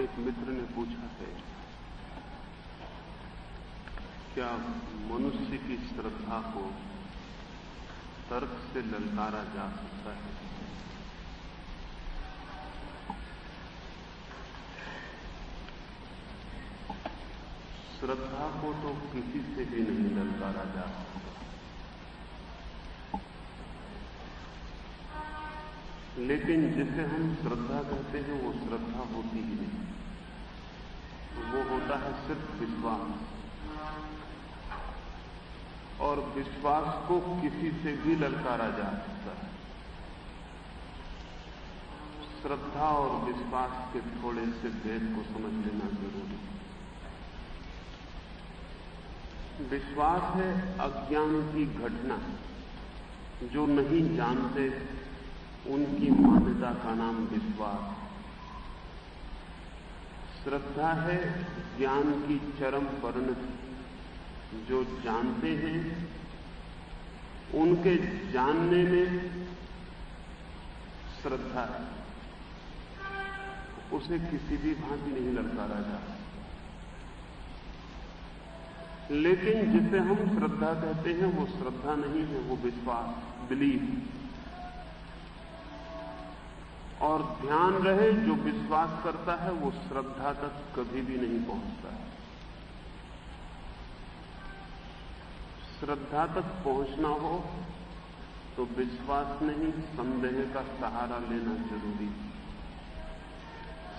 एक मित्र ने पूछा है, क्या मनुष्य की श्रद्धा को तर्क से ललकारा जा सकता है? श्रद्धा को तो किसी से भी नहीं ललकारा जा सकता, लेकिन जिसे हम श्रद्धा कहते हैं वो श्रद्धा होती ही नहीं, वो होता है सिर्फ विश्वास। और विश्वास को किसी से भी ललकारा जा सकता है। श्रद्धा और विश्वास के थोड़े से भेद को समझ लेना जरूरी है। विश्वास है अज्ञान की घटना, जो नहीं जानते उनकी मान्यता का नाम विश्वास। श्रद्धा है ज्ञान की चरम परिणति, जो जानते हैं उनके जानने में श्रद्धा है, उसे किसी भी भांति नहीं ललकारा जा सकता। लेकिन जिसे हम श्रद्धा कहते हैं वो श्रद्धा नहीं है, वो विश्वास, बिलीफ। और ध्यान रहे, जो विश्वास करता है वो श्रद्धा तक कभी भी नहीं पहुंचता है। श्रद्धा तक पहुंचना हो तो विश्वास नहीं, संदेह का सहारा लेना जरूरी है।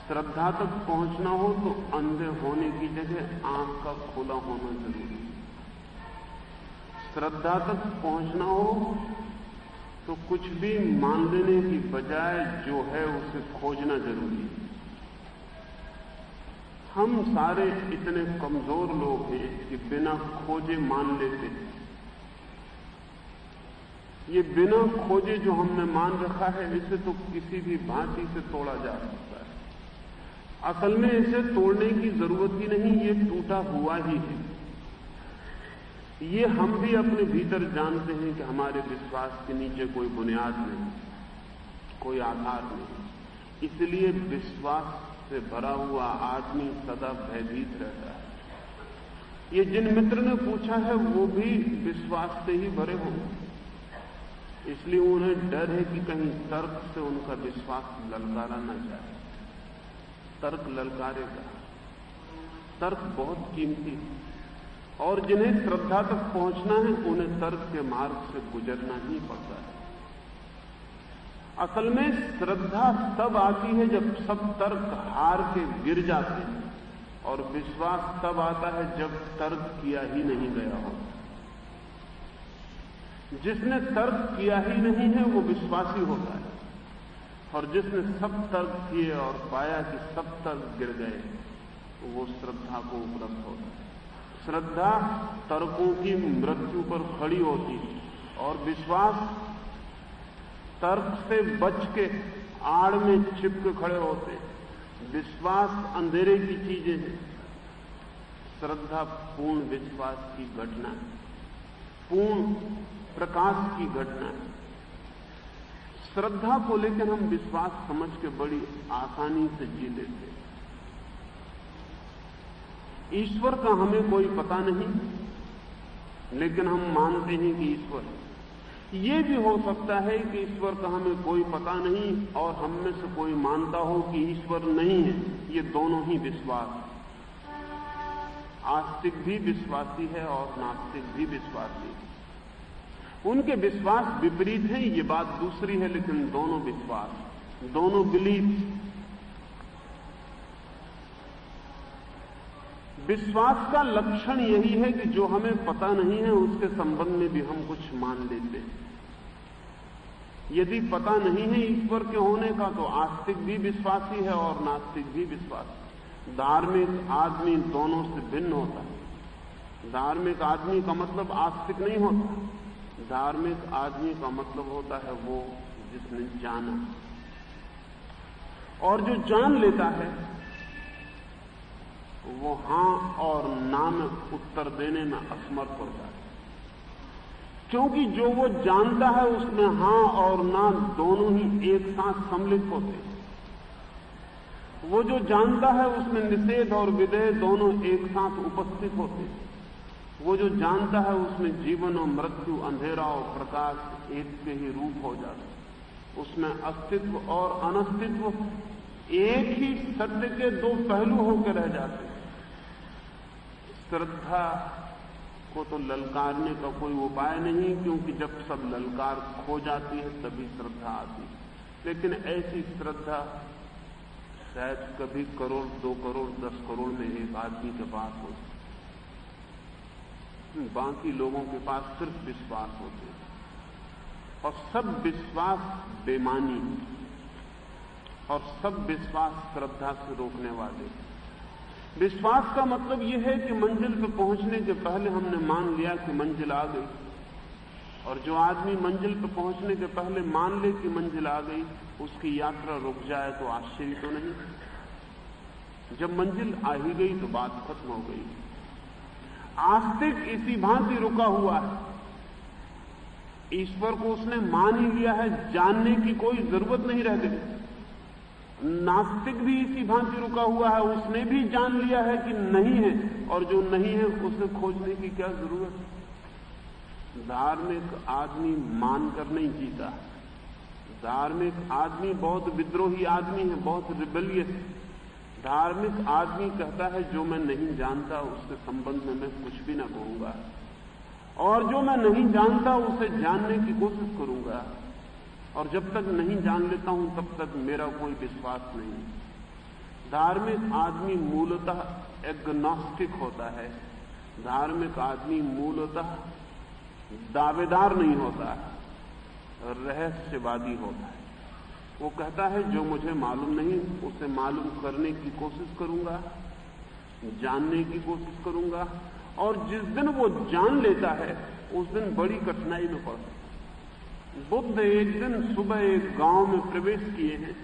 श्रद्धा तक पहुंचना हो तो अंधे होने की जगह आंख का खुला होना जरूरी है। श्रद्धा तक पहुंचना हो तो कुछ भी मान लेने की बजाय जो है उसे खोजना जरूरी है। हम सारे इतने कमजोर लोग हैं कि बिना खोजे मान लेते हैं। ये बिना खोजे जो हमने मान रखा है, इसे तो किसी भी भांति से तोड़ा जा सकता है। असल में इसे तोड़ने की जरूरत ही नहीं, ये टूटा हुआ ही है। ये हम भी अपने भीतर जानते हैं कि हमारे विश्वास के नीचे कोई बुनियाद नहीं, कोई आधार नहीं। इसलिए विश्वास से भरा हुआ आदमी सदा भयभीत रहता है। ये जिन मित्र ने पूछा है वो भी विश्वास से ही भरे होंगे, इसलिए उन्हें डर है कि कहीं तर्क से उनका विश्वास ललकारा न जाए। तर्क ललकारेगा। तर्क बहुत कीमती है, और जिन्हें श्रद्धा तक पहुंचना है उन्हें तर्क के मार्ग से गुजरना ही पड़ता है। असल में श्रद्धा तब आती है जब सब तर्क हार के गिर जाते हैं, और विश्वास तब आता है जब तर्क किया ही नहीं गया हो। जिसने तर्क किया ही नहीं है वो विश्वासी होता है, और जिसने सब तर्क किए और पाया कि सब तर्क गिर गए, वो श्रद्धा को उपलब्ध होता है। श्रद्धा तर्कों की मृत्यु पर खड़ी होती है, और विश्वास तर्क से बच के आड़ में चिपके खड़े होते। विश्वास अंधेरे की चीजें हैं, श्रद्धा पूर्ण विश्वास की घटना है, पूर्ण प्रकाश की घटना है। श्रद्धा को लेकर हम विश्वास समझ के बड़ी आसानी से जी लेते हैं। ईश्वर का हमें कोई पता नहीं, लेकिन हम मानते हैं कि ईश्वर है। ये भी हो सकता है कि ईश्वर का हमें कोई पता नहीं और हम में से कोई मानता हो कि ईश्वर नहीं है। ये दोनों ही विश्वास। आस्तिक भी विश्वासी है और नास्तिक भी विश्वासी है। उनके विश्वास विपरीत हैं, ये बात दूसरी है, लेकिन दोनों विश्वास, दोनों बिलीफ। विश्वास का लक्षण यही है कि जो हमें पता नहीं है उसके संबंध में भी हम कुछ मान लेते हैं। यदि पता नहीं है ईश्वर के होने का तो आस्तिक भी विश्वासी है और नास्तिक भी विश्वासी। धार्मिक आदमी दोनों से भिन्न होता है। धार्मिक आदमी का मतलब आस्तिक नहीं होता। धार्मिक आदमी का मतलब होता है वो जिसने जाना, और जो जान लेता है वो हां और ना में उत्तर देने में असमर्थ होता है, क्योंकि जो वो जानता है उसमें हां और ना दोनों ही एक साथ सम्मिलित होते हैं। वो जो जानता है उसमें निषेध और विदेह दोनों एक साथ उपस्थित होते हैं। वो जो जानता है उसमें जीवन और मृत्यु, अंधेरा और प्रकाश एक के ही रूप हो जाते। उसमें अस्तित्व और अनस्तित्व एक ही सत्य के दो पहलू होकर रह जाते। श्रद्धा को तो ललकारने का कोई उपाय नहीं, क्योंकि जब सब ललकार खो जाती है तभी श्रद्धा आती है। लेकिन ऐसी श्रद्धा शायद कभी करोड़, 2 करोड़, 10 करोड़ में एक आदमी के पास हो। बाकी लोगों के पास सिर्फ विश्वास होते हैं, और सब विश्वास बेमानी, और सब विश्वास श्रद्धा से रोकने वाले। विश्वास का मतलब यह है कि मंजिल पर पहुंचने के पहले हमने मान लिया कि मंजिल आ गई, और जो आदमी मंजिल पर पहुंचने के पहले मान ले कि मंजिल आ गई, उसकी यात्रा रुक जाए तो आश्चर्य तो नहीं। जब मंजिल आ ही गई तो बात खत्म हो गई। आस्तिक इसी भांति रुका हुआ है, ईश्वर को उसने मान ही लिया है, जानने की कोई जरूरत नहीं रह गई। नास्तिक भी इसी भांति रुका हुआ है, उसने भी जान लिया है कि नहीं है, और जो नहीं है उसे खोजने की क्या जरूरत है। धार्मिक आदमी मानकर नहीं जीता। धार्मिक आदमी बहुत विद्रोही आदमी है, बहुत रिबेलियस। धार्मिक आदमी कहता है जो मैं नहीं जानता उसके संबंध में मैं कुछ भी ना कहूंगा, और जो मैं नहीं जानता उसे जानने की कोशिश करूंगा, और जब तक नहीं जान लेता हूं तब तक मेरा कोई विश्वास नहीं। धार्मिक आदमी मूलतः एग्नोस्टिक होता है। धार्मिक आदमी मूलतः दावेदार नहीं होता है, रहस्यवादी होता है। वो कहता है जो मुझे मालूम नहीं उसे मालूम करने की कोशिश करूंगा, जानने की कोशिश करूंगा, और जिस दिन वो जान लेता है उस दिन बड़ी कठिनाई में पड़ता है। बुद्ध एक दिन सुबह एक गांव में प्रवेश किए हैं,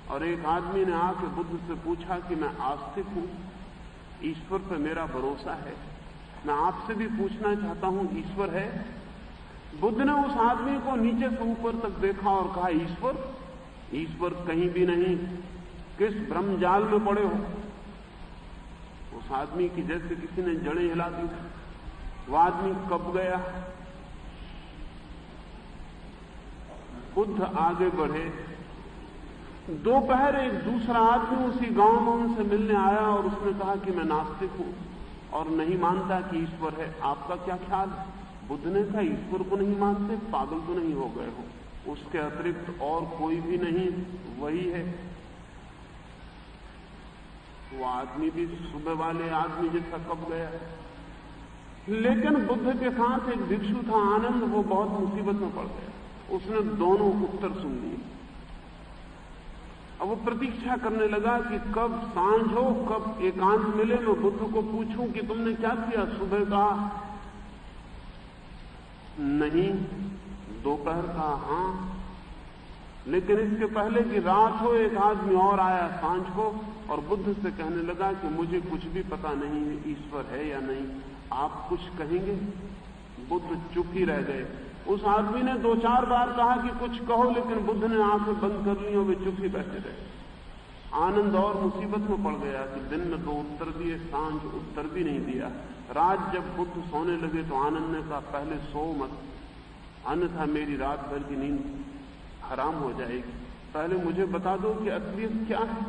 और एक आदमी ने आके बुद्ध से पूछा कि मैं आस्तिक हूं, ईश्वर पर मेरा भरोसा है, मैं आपसे भी पूछना चाहता हूं ईश्वर है। बुद्ध ने उस आदमी को नीचे से ऊपर तक देखा और कहा ईश्वर? ईश्वर कहीं भी नहीं, किस भ्रमजाल में पड़े हो। उस आदमी की जैसे किसी ने जड़ें हिला दी। वो आदमी कब गया। बुद्ध आगे बढ़े। दोपहर एक दूसरा आदमी उसी गांव में उनसे मिलने आया और उसने कहा कि मैं नास्तिक हूं और नहीं मानता कि ईश्वर है, आपका क्या ख्याल है? बुद्ध ने कहा ईश्वर को नहीं मानते, पागल तो नहीं हो गए हो, उसके अतिरिक्त और कोई भी नहीं, वही है। वो आदमी भी सुबह वाले आदमी जैसा कब गया। लेकिन बुद्ध के साथ एक भिक्षु था आनंद, वो बहुत मुसीबत में पड़ गया। उसने दोनों उत्तर सुन लिए। अब वो प्रतीक्षा करने लगा कि कब सांझ हो, कब एकांत मिले, मैं बुद्ध को पूछूं कि तुमने क्या किया। सुबह कहा नहीं, दोपहर कहा हां, लेकिन इसके पहले कि रात हो एक आदमी और आया सांझ को और बुद्ध से कहने लगा कि मुझे कुछ भी पता नहीं है ईश्वर है या नहीं, आप कुछ कहेंगे? बुद्ध चुप ही रह गए। उस आदमी ने 2-4 बार कहा कि कुछ कहो, लेकिन बुद्ध ने आंखें बंद कर ली और वे चुप ही बैठे रहे। आनंद और मुसीबत में पड़ गया कि दिन में 2 उत्तर दिए, सांझ उत्तर भी नहीं दिया। रात जब बुद्ध सोने लगे तो आनंद ने कहा पहले सो मत, अन्यथा मेरी रात भर की नींद हराम हो जाएगी। पहले मुझे बता दो कि असलियत क्या है।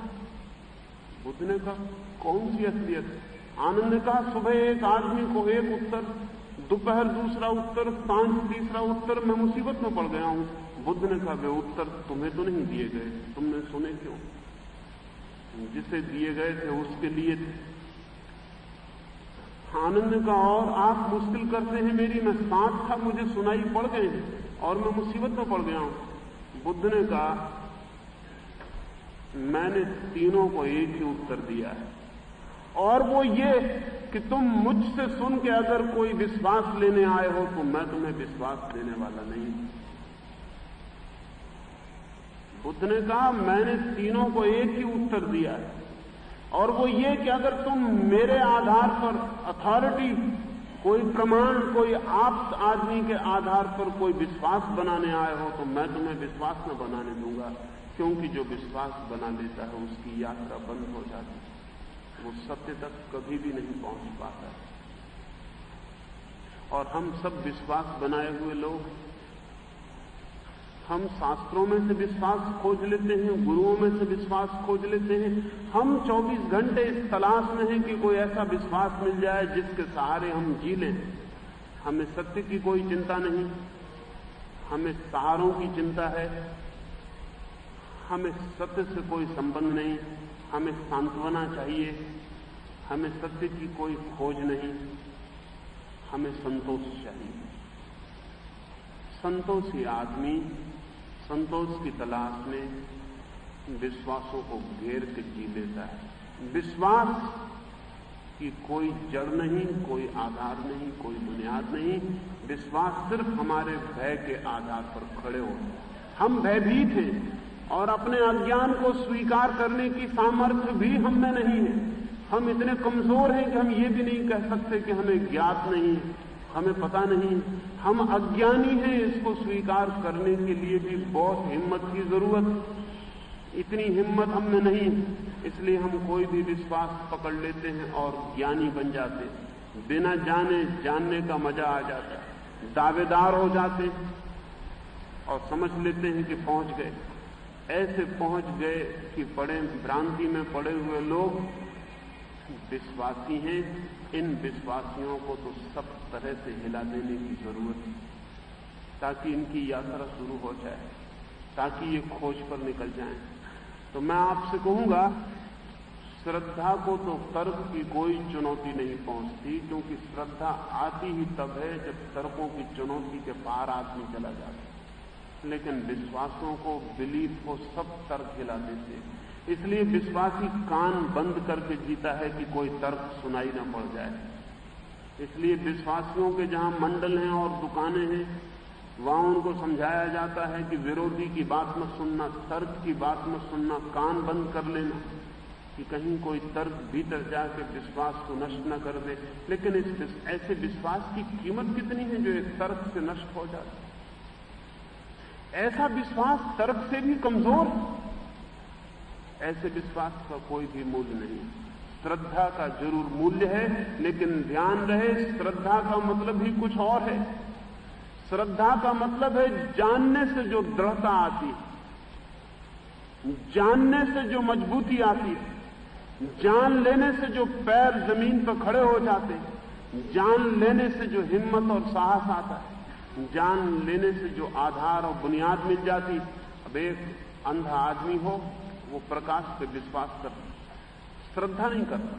बुद्ध ने कहा कौन सी असलियत? आनंद ने कहा सुबह एक आदमी को एक उत्तर, दोपहर दूसरा उत्तर, सांझ तीसरा उत्तर, मैं मुसीबत में पड़ गया हूं। बुद्ध ने कहा वे उत्तर तुम्हें तो नहीं दिए गए, तुमने सुने क्यों? जिसे दिए गए थे उसके लिए थे। आनंद ने कहा और आप मुश्किल करते हैं मेरी, मैं साथ था, मुझे सुनाई पड़ गए हैं और मैं मुसीबत में पड़ गया हूं। बुद्ध ने कहा मैंने तीनों को एक ही उत्तर दिया है, और वो ये कि तुम मुझसे सुन के अगर कोई विश्वास लेने आए हो तो मैं तुम्हें विश्वास देने वाला नहीं। बुद्ध ने कहा मैंने तीनों को एक ही उत्तर दिया है, और वो ये कि अगर तुम मेरे आधार पर अथॉरिटी कोई प्रमाण, कोई आप्त आदमी के आधार पर कोई विश्वास बनाने आए हो तो मैं तुम्हें विश्वास न बनाने दूंगा, क्योंकि जो विश्वास बना लेता है उसकी यात्रा बंद हो जाती है, वो सत्य तक कभी भी नहीं पहुंच पाता। और हम सब विश्वास बनाए हुए लोग, हम शास्त्रों में से विश्वास खोज लेते हैं, गुरुओं में से विश्वास खोज लेते हैं। हम 24 घंटे इस तलाश में हैं कि कोई ऐसा विश्वास मिल जाए जिसके सहारे हम जी लें। हमें सत्य की कोई चिंता नहीं, हमें सहारों की चिंता है, हमें सत्य से कोई संबंध नहीं, हमें सांत्वना चाहिए, हमें सत्य की कोई खोज नहीं, हमें संतोष चाहिए। संतोषी आदमी संतोष की तलाश में विश्वासों को घेर के जी लेता है। विश्वास की कोई जड़ नहीं, कोई आधार नहीं, कोई बुनियाद नहीं। विश्वास सिर्फ हमारे भय के आधार पर खड़े होते हैं। हम भयभीत हैं और अपने अज्ञान को स्वीकार करने की सामर्थ्य भी हम में नहीं है। हम इतने कमजोर हैं कि हम ये भी नहीं कह सकते कि हमें ज्ञात नहीं है, हमें पता नहीं। हम अज्ञानी हैं, इसको स्वीकार करने के लिए भी बहुत हिम्मत की जरूरत। इतनी हिम्मत हम में नहीं, इसलिए हम कोई भी विश्वास पकड़ लेते हैं और ज्ञानी बन जाते हैं। बिना जाने जानने का मजा आ जाता है, दावेदार हो जाते हैं और समझ लेते हैं कि पहुंच गए। ऐसे पहुंच गए कि बड़े भ्रांति में पड़े हुए लोग विश्वासी हैं। इन विश्वासियों को तो सब तरह से हिला देने की जरूरत है ताकि इनकी यात्रा शुरू हो जाए, ताकि ये खोज पर निकल जाएं। तो मैं आपसे कहूंगा, श्रद्धा को तो तर्क की कोई चुनौती नहीं पहुंचती, क्योंकि श्रद्धा आती ही तब है जब तर्कों की चुनौती के पार आदमी चला जाता है। लेकिन विश्वासों को, बिलीफ को सब तर्क हिला देते हैं। इसलिए विश्वासी कान बंद करके जीता है कि कोई तर्क सुनाई न पड़ जाए। इसलिए विश्वासियों के जहां मंडल हैं और दुकानें हैं, वहां उनको समझाया जाता है कि विरोधी की बात मत सुनना, तर्क की बात मत सुनना, कान बंद कर लेना कि कहीं कोई तर्क भीतर जाकर विश्वास को नष्ट न कर दे। लेकिन ऐसे विश्वास की कीमत कितनी है जो एक तर्क से नष्ट हो जाता है। ऐसा विश्वास तर्क से भी कमजोर, ऐसे विश्वास का कोई भी मूल्य नहीं। श्रद्धा का जरूर मूल्य है, लेकिन ध्यान रहे श्रद्धा का मतलब ही कुछ और है। श्रद्धा का मतलब है जानने से जो दृढ़ता आती है, जानने से जो मजबूती आती है, जान लेने से जो पैर जमीन पर खड़े हो जाते हैं, जान लेने से जो हिम्मत और साहस आता है, जान लेने से जो आधार और बुनियाद मिल जाती। अब एक अंधा आदमी हो, वो प्रकाश पे विश्वास करता, श्रद्धा नहीं करता।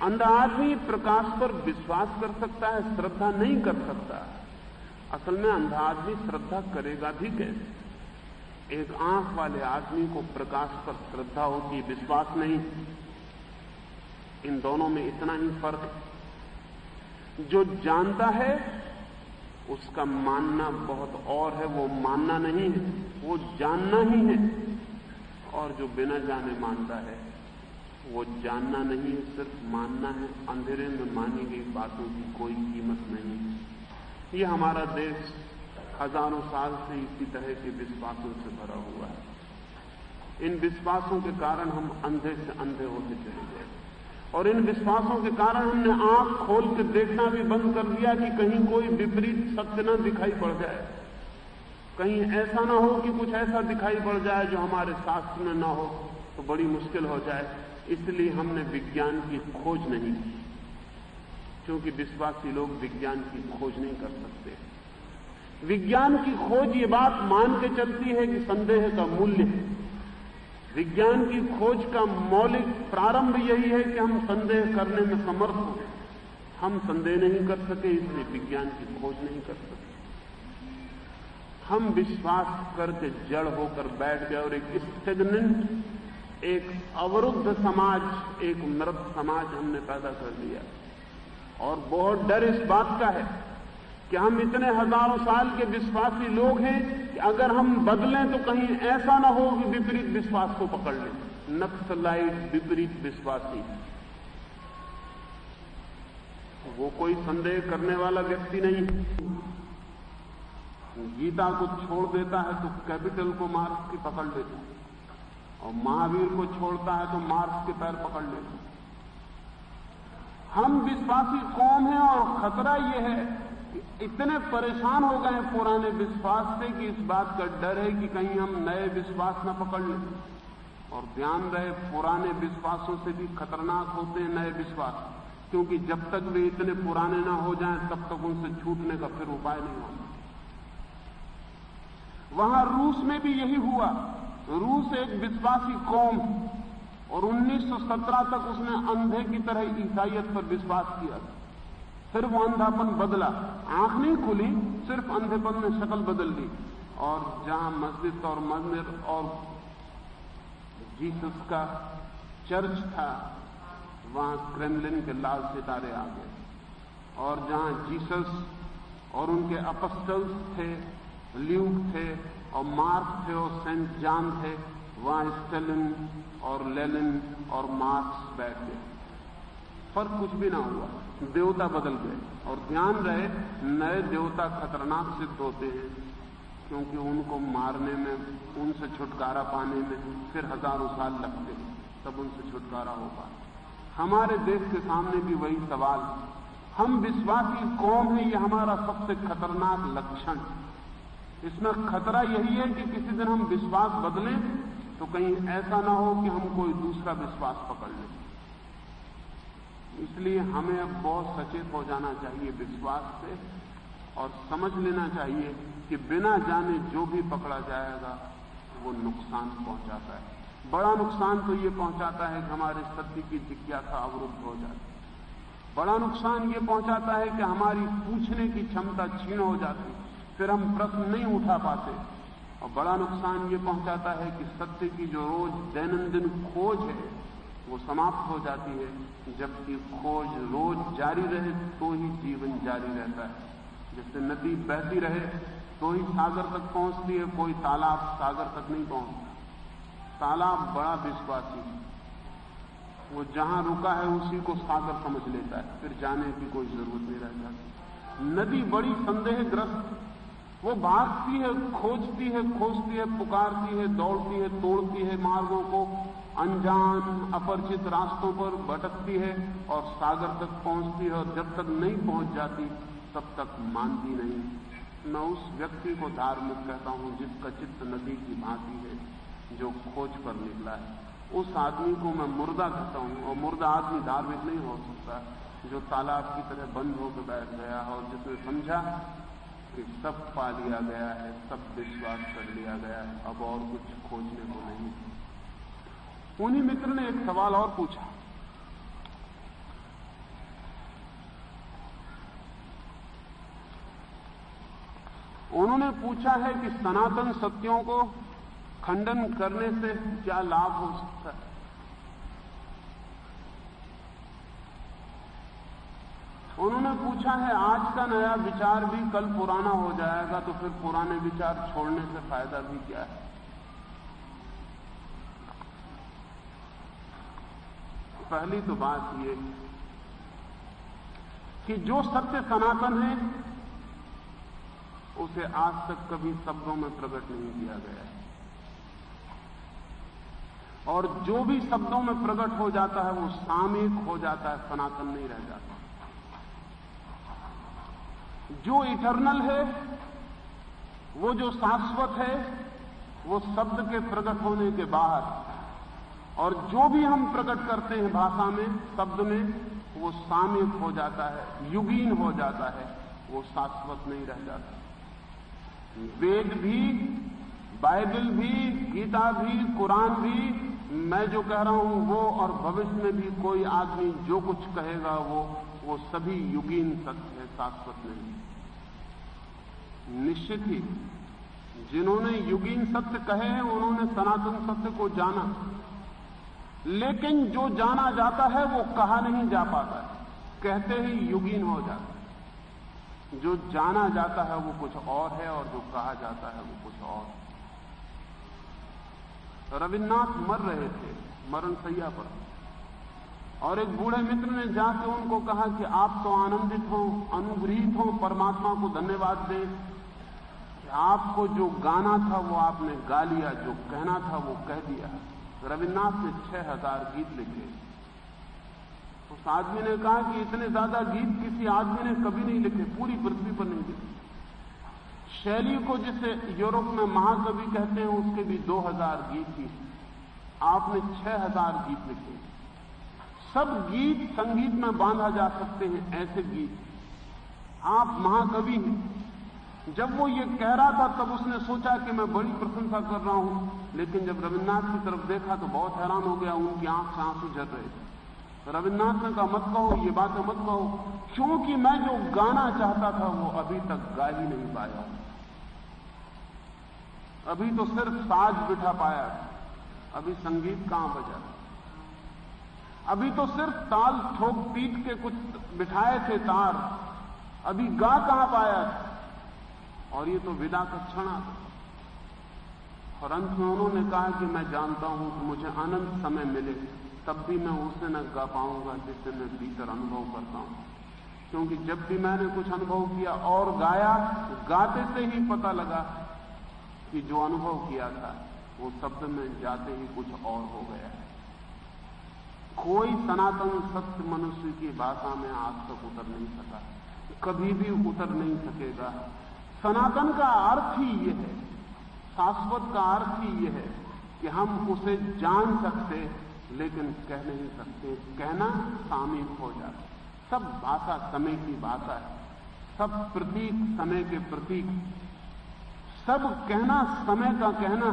अंधा आदमी प्रकाश पर विश्वास कर सकता है, श्रद्धा नहीं कर सकता। असल में अंधा आदमी श्रद्धा करेगा भी कैसे? एक आंख वाले आदमी को प्रकाश पर श्रद्धा होती, विश्वास नहीं। इन दोनों में इतना ही फर्क है। जो जानता है उसका मानना बहुत और है, वो मानना नहीं है, वो जानना ही है। और जो बिना जाने मानता है वो जानना नहीं है, सिर्फ मानना है। अंधेरे में मानी गई बातों की कोई कीमत नहीं। ये हमारा देश हजारों साल से इसी तरह के विश्वासों से भरा हुआ है। इन विश्वासों के कारण हम अंधे से अंधे होते चले गए, और इन विश्वासों के कारण हमने आंख खोल के देखना भी बंद कर दिया कि कहीं कोई विपरीत सत्य न दिखाई पड़ जाए, कहीं ऐसा ना हो कि कुछ ऐसा दिखाई पड़ जाए जो हमारे शास्त्र में ना हो, तो बड़ी मुश्किल हो जाए। इसलिए हमने विज्ञान की खोज नहीं की, क्योंकि विश्वासी लोग विज्ञान की खोज नहीं कर सकते। विज्ञान की खोज ये बात मान के चलती है कि संदेह का मूल्य है। विज्ञान की खोज का मौलिक प्रारंभ यही है कि हम संदेह करने में समर्थ हों। हम संदेह नहीं कर सके, इसलिए विज्ञान की खोज नहीं कर सके। हम विश्वास करके जड़ होकर बैठ गए और एक स्टेगनेंट, एक अवरुद्ध समाज, एक मृत समाज हमने पैदा कर दिया। और बहुत डर इस बात का है कि हम इतने हजारों साल के विश्वासी लोग हैं कि अगर हम बदलें तो कहीं ऐसा ना हो कि विपरीत विश्वास को पकड़ लें। नक्सलाइट विपरीत विश्वासी, वो कोई संदेह करने वाला व्यक्ति नहीं। गीता को छोड़ देता है तो कैपिटल को मार्क्स की पकड़ लेता है, और महावीर को छोड़ता है तो मार्क्स के पैर पकड़ लेता है। हम विश्वासी कौम हैं, और खतरा यह है कि इतने परेशान हो गए हैं पुराने विश्वास से कि इस बात का डर है कि कहीं हम नए विश्वास न पकड़ लें। और ध्यान रहे, पुराने विश्वासों से भी खतरनाक होते हैं नए विश्वास, क्योंकि जब तक वे इतने पुराने ना हो जाएं तब तक उनसे छूटने का फिर उपाय नहीं होता। वहां रूस में भी यही हुआ। रूस एक विश्वासी कौम, और 1917 तक उसने अंधे की तरह ईसाइयत पर विश्वास किया। फिर वो अंधापन बदला, आंख नहीं खुली, सिर्फ अंधेपन ने शक्ल बदल ली। और जहां मस्जिद और मंदिर और जीसस का चर्च था, वहां क्रेमलिन के लाल सितारे आ गए। और जहां जीसस और उनके अपस्टल्स थे, ल्यूक थे और मार्क थे और सेंट जॉन थे, वहां स्टेलिन और लेनिन और मार्क्स बैठ गए। फर्क कुछ भी ना हुआ, देवता बदल गए। और ध्यान रहे, नए देवता खतरनाक सिद्ध होते हैं, क्योंकि उनको मारने में, उनसे छुटकारा पाने में फिर हजारों साल लगते हैं, तब उनसे छुटकारा हो पाता। हमारे देश के सामने भी वही सवाल। हम विश्वासी कौम हैं, यह हमारा सबसे खतरनाक लक्षण। इसमें खतरा यही है कि किसी दिन हम विश्वास बदलें तो कहीं ऐसा ना हो कि हम कोई दूसरा विश्वास पकड़ लें। इसलिए हमें अब बहुत सचेत हो जाना चाहिए विश्वास से, और समझ लेना चाहिए कि बिना जाने जो भी पकड़ा जाएगा वो नुकसान पहुंचाता है। बड़ा नुकसान तो ये पहुंचाता है कि हमारे सत्य की जिज्ञासा अवरुद्ध हो जाती है। बड़ा नुकसान ये पहुंचाता है कि हमारी पूछने की क्षमता क्षीण हो जाती है, फिर हम प्रश्न नहीं उठा पाते। और बड़ा नुकसान ये पहुंचाता है कि सत्य की जो रोज दैनंदिन खोज है वो समाप्त हो जाती है। जबकि खोज रोज जारी रहे तो ही जीवन जारी रहता है। जैसे नदी बहती रहे तो ही सागर तक पहुंचती है, कोई तालाब सागर तक नहीं पहुंचता। तालाब बड़ा विश्वासी है, वो जहां रुका है उसी को सागर समझ लेता है, फिर जाने की कोई जरूरत नहीं रह जाती। नदी बड़ी संदेहग्रस्त, वो भागती है, खोजती है, पुकारती है, दौड़ती है, तोड़ती है मार्गों को, अनजान अपरिचित रास्तों पर भटकती है और सागर तक पहुंचती है। और जब तक नहीं पहुंच जाती तब तक मानती नहीं। मैं उस व्यक्ति को धार्मिक कहता हूं जिसका चित्त नदी की भांति है, जो खोज पर निकला है। उस आदमी को मैं मुर्दा कहता हूं, और मुर्दा आदमी धार्मिक नहीं हो सकता, जो तालाब की तरह बंद होकर बैठ गया और जिसने समझा कि सब पा लिया गया है, सब विश्वास कर लिया गया है, अब और कुछ खोजने को नहीं। उन्हीं मित्र ने एक सवाल और पूछा। उन्होंने पूछा है कि सनातन सत्यों को खंडन करने से क्या लाभ हो सकता है। उन्होंने पूछा है, आज का नया विचार भी कल पुराना हो जाएगा, तो फिर पुराने विचार छोड़ने से फायदा भी क्या है। पहली तो बात ये कि जो सत्य सनातन है उसे आज तक कभी शब्दों में प्रकट नहीं किया गया है, और जो भी शब्दों में प्रकट हो जाता है वो सामयिक हो जाता है, सनातन नहीं रह जाता। जो इटर्नल है, वो जो शाश्वत है, वो शब्द के प्रकट होने के बाहर, और जो भी हम प्रकट करते हैं भाषा में, शब्द में, वो सामयिक हो जाता है, युगीन हो जाता है, वो शाश्वत नहीं रह जाता। वेद भी, बाइबल भी, गीता भी, कुरान भी, मैं जो कह रहा हूं वो, और भविष्य में भी कोई आदमी जो कुछ कहेगा वो सभी युगीन सत्य है, शाश्वत नहीं। निश्चित ही जिन्होंने युगीन सत्य कहे हैं उन्होंने सनातन सत्य को जाना, लेकिन जो जाना जाता है वो कहा नहीं जा पाता है, कहते ही युगीन हो जाता है। जो जाना जाता है वो कुछ और है, और जो कहा जाता है वो कुछ और। रविन्द्रनाथ मर रहे थे, मरण शैया पर, और एक बूढ़े मित्र ने जाके उनको कहा कि आप तो आनंदित हो, अनुग्रहित हो, परमात्मा को धन्यवाद दें कि आपको जो गाना था वो आपने गा लिया, जो कहना था वो कह दिया। रविन्द्रनाथ ने 6000 गीत लिखे। उस आदमी ने कहा कि इतने ज्यादा गीत किसी आदमी ने कभी नहीं लिखे, पूरी पृथ्वी पर नहीं लिखे। शैली को जिसे यूरोप में महाकवि कहते हैं उसके भी 2000 गीत ही, आपने 6000 गीत लिखे। सब गीत संगीत में बांधा जा सकते हैं, ऐसे गीत। आप महाकवि हैं। जब वो ये कह रहा था तब उसने सोचा कि मैं बड़ी प्रशंसा कर रहा हूं, लेकिन जब रविन्द्रनाथ की तरफ देखा तो बहुत हैरान हो गया, उनकी आंख से आंसू झर रहे थे। रविन्द्रनाथ ने कहा, मत कहो, ये बातें मत कहो, क्योंकि मैं जो गाना चाहता था वो अभी तक गा ही नहीं पाया। अभी तो सिर्फ साज बिठा पाया, अभी संगीत कहां बजा। अभी तो सिर्फ ताल ठोक पीट के कुछ बिठाए थे तार, अभी गा कहां पाया। और ये तो विदा का क्षण था। और अंत में उन्होंने कहा कि मैं जानता हूं कि मुझे अनंत समय मिले तब भी मैं उसे न गा पाऊंगा जिससे मैं भीतर अनुभव करता हूं, क्योंकि जब भी मैंने कुछ अनुभव किया और गाया, गाते से ही पता लगा कि जो अनुभव किया था वो शब्द में जाते ही कुछ और हो गया है। कोई सनातन सत्य मनुष्य की भाषा में आज तक उतर नहीं सका, कभी भी उतर नहीं सकेगा। सनातन का अर्थ ही ये है, शाश्वत का अर्थ ही ये है कि हम उसे जान सकते लेकिन कह नहीं सकते। कहना सामयिक हो जाता। सब भाषा समय की भाषा है, सब प्रतीक समय के प्रतीक, सब कहना समय का कहना।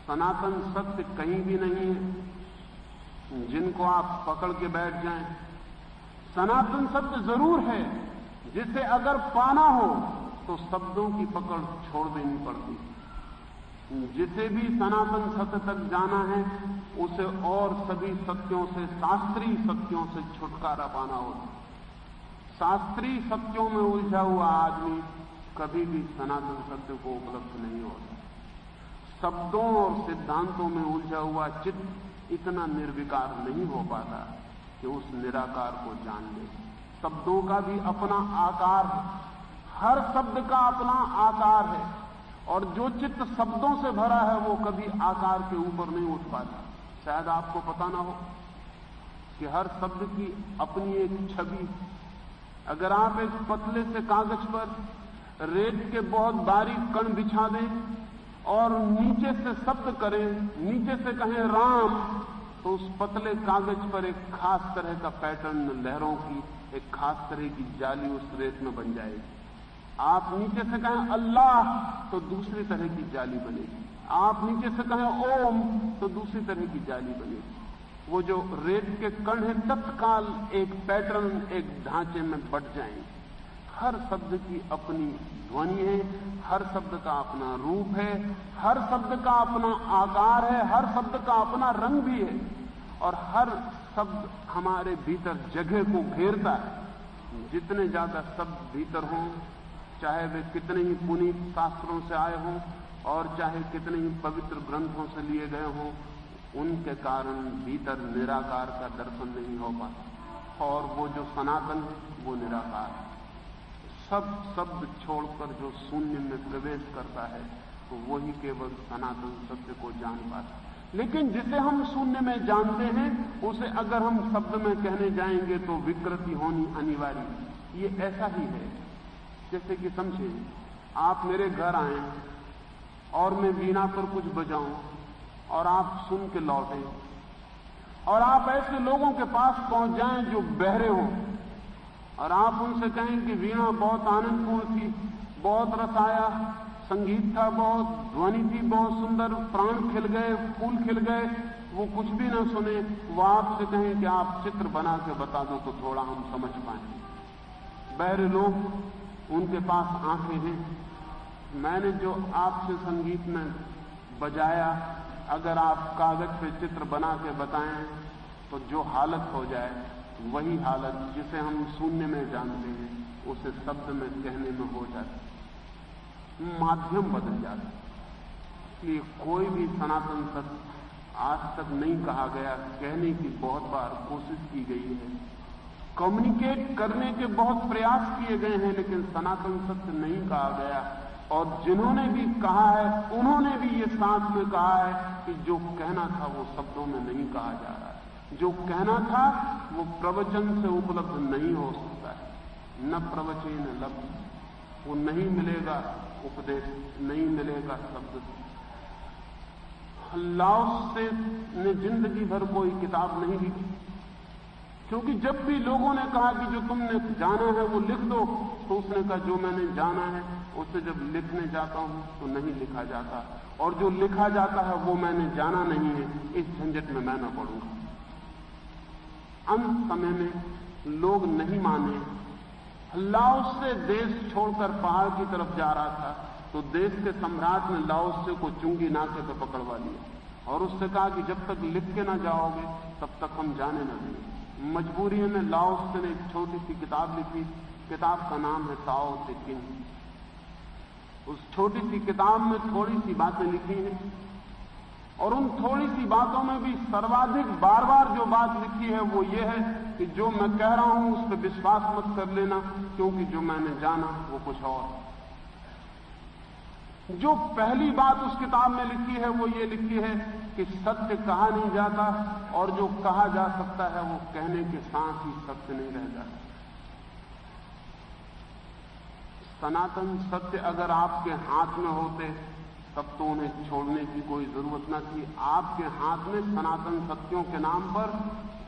सनातन सत्य कहीं भी नहीं है जिनको आप पकड़ के बैठ जाएं। सनातन सत्य जरूर है जिसे अगर पाना हो तो शब्दों की पकड़ छोड़ देनी पड़ती। जिसे भी सनातन सत्य तक जाना है उसे और सभी सत्यों से, शास्त्रीय सत्यों से छुटकारा पाना होता। शास्त्रीय सत्यों में उलझा हुआ आदमी कभी भी सनातन सत्य को उपलब्ध नहीं होता। शब्दों और सिद्धांतों में उलझा हुआ चित्त इतना निर्विकार नहीं हो पाता कि उस निराकार को जान ले। शब्दों का भी अपना आकार है, हर शब्द का अपना आकार है, और जो चित्त शब्दों से भरा है वो कभी आकार के ऊपर नहीं उठ पाता। शायद आपको पता ना हो कि हर शब्द की अपनी एक छवि। अगर आप एक पतले से कागज पर रेत के बहुत बारीक कण बिछा दें और नीचे से शब्द करें, नीचे से कहें राम, तो उस पतले कागज पर एक खास तरह का पैटर्न, लहरों की एक खास तरह की जाली उस रेत में बन जाएगी। आप नीचे से कहें अल्लाह तो दूसरी तरह की जाली बनेगी। आप नीचे से कहें ओम तो दूसरी तरह की जाली बनेगी। वो जो रेत के कण है तत्काल एक पैटर्न, एक ढांचे में बट जाएंगे। हर शब्द की अपनी ध्वनि है, हर शब्द का अपना रूप है, हर शब्द का अपना आकार है, हर शब्द का अपना रंग भी है, और हर शब्द हमारे भीतर जगह को घेरता है। जितने ज्यादा शब्द भीतर हों, चाहे वे कितने ही पुनीत शास्त्रों से आए हों और चाहे कितने ही पवित्र ग्रंथों से लिए गए हों, उनके कारण भीतर निराकार का दर्शन नहीं हो पाता। और वो जो सनातन है वो निराकार है। सब शब्द छोड़कर जो शून्य में प्रवेश करता है तो वही केवल सनातन सत्य को जान पाता है। लेकिन जिसे हम शून्य में जानते हैं उसे अगर हम शब्द में कहने जाएंगे तो विकृति होनी अनिवार्य। ये ऐसा ही है जैसे कि समझें, आप मेरे घर आए और मैं वीणा पर कुछ बजाऊं और आप सुन के लौटे, और आप ऐसे लोगों के पास पहुंच जाएं जो बहरे हों और आप उनसे कहें कि वीणा बहुत आनंदपूर्ण थी, बहुत रस आया, संगीत था, बहुत ध्वनि थी, बहुत सुंदर, प्राण खिल गए, फूल खिल गए, वो कुछ भी ना सुने, वो आपसे कहें कि आप चित्र बना के बता दो तो थोड़ा हम समझ पाए। बहरे लोग, उनके पास आंखें हैं। मैंने जो आपसे संगीत में बजाया अगर आप कागज पे चित्र बना के बताएं तो जो हालत हो जाए वही हालत जिसे हम शून्य में जानते हैं उसे शब्द में कहने में हो जाती। माध्यम बदल जाता। इसलिए कोई भी सनातन सत्य आज तक नहीं कहा गया, कहने की बहुत बार कोशिश की गई है, कम्युनिकेट करने के बहुत प्रयास किए गए हैं, लेकिन सनातन सत्य नहीं कहा गया। और जिन्होंने भी कहा है उन्होंने भी ये साथ में कहा है कि जो कहना था वो शब्दों में नहीं कहा जा रहा है, जो कहना था वो प्रवचन से उपलब्ध नहीं हो सकता है, न प्रवचन लब्ध, वो नहीं मिलेगा उपदेश, नहीं मिलेगा शब्द। लाओत्से ने जिंदगी भर कोई किताब नहीं लिखी, क्योंकि जब भी लोगों ने कहा कि जो तुमने जाना है वो लिख दो, तो उसने कहा जो मैंने जाना है उसे जब लिखने जाता हूं तो नहीं लिखा जाता, और जो लिखा जाता है वो मैंने जाना नहीं है, इस झंझट में मैं न पड़ूंगा। अंत समय में लोग नहीं माने। लाओत्से देश छोड़कर पहाड़ की तरफ जा रहा था, तो देश के सम्राट ने लाओत्से को चुंगी नाके पर पकड़वा लिया और उससे कहा कि जब तक लिख के ना जाओगे तब तक हम जाने न देंगे। मजबूरी में लाओत्से ने एक छोटी सी किताब लिखी, किताब का नाम है ताओ ते चिंग। उस छोटी सी किताब में थोड़ी सी बातें लिखी हैं, और उन थोड़ी सी बातों में भी सर्वाधिक बार बार जो बात लिखी है वो ये है कि जो मैं कह रहा हूं उस पर विश्वास मत कर लेना, क्योंकि जो मैंने जाना वो कुछ और। जो पहली बात उस किताब में लिखी है वो ये लिखी है कि सत्य कहा नहीं जाता, और जो कहा जा सकता है वो कहने के साथ ही सत्य नहीं रह जाता। सनातन सत्य अगर आपके हाथ में होते तब तो उन्हें छोड़ने की कोई जरूरत न थी। आपके हाथ में सनातन सत्यों के नाम पर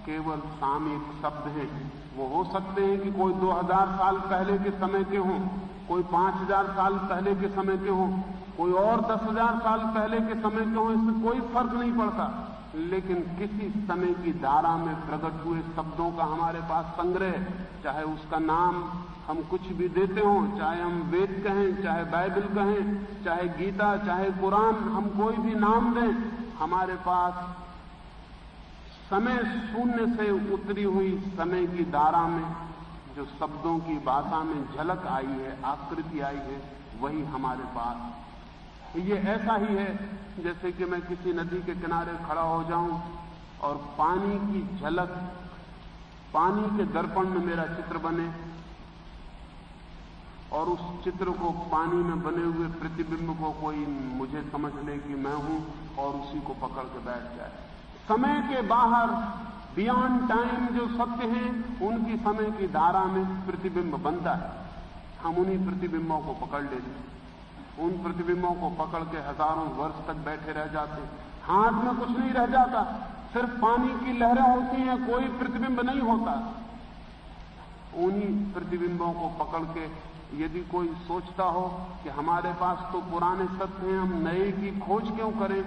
केवल सामयिक शब्द हैं। वो हो सकते हैं कि कोई 2000 साल पहले के समय के हों, कोई 5000 साल पहले के समय के हों, कोई और 10,000 साल पहले के समय के हों, इससे कोई फर्क नहीं पड़ता। लेकिन किसी समय की धारा में प्रकट हुए शब्दों का हमारे पास संग्रह, चाहे उसका नाम हम कुछ भी देते हों, चाहे हम वेद कहें, चाहे बाइबल कहें, चाहे गीता, चाहे कुरान, हम कोई भी नाम दें, हमारे पास समय शून्य से उतरी हुई समय की धारा में जो शब्दों की भाषा में झलक आई है, आकृति आई है, वही हमारे पास। ये ऐसा ही है जैसे कि मैं किसी नदी के किनारे खड़ा हो जाऊं और पानी की झलक, पानी के दर्पण में मेरा चित्र बने, और उस चित्र को पानी में बने हुए प्रतिबिंब को कोई मुझे समझ ले कि मैं हूं और उसी को पकड़ के बैठ जाए। समय के बाहर, बियॉन्ड टाइम जो सत्य हैं, उनकी समय की धारा में प्रतिबिंब बनता है। हम उन्हीं प्रतिबिंबों को पकड़ लेते हैं, उन प्रतिबिंबों को पकड़ के हजारों वर्ष तक बैठे रह जाते हैं। हाथ में कुछ नहीं रह जाता, सिर्फ पानी की लहरें होती हैं, कोई प्रतिबिंब नहीं होता। उन्हीं प्रतिबिंबों को पकड़ के यदि कोई सोचता हो कि हमारे पास तो पुराने सत्य हैं, हम नए की खोज क्यों करें,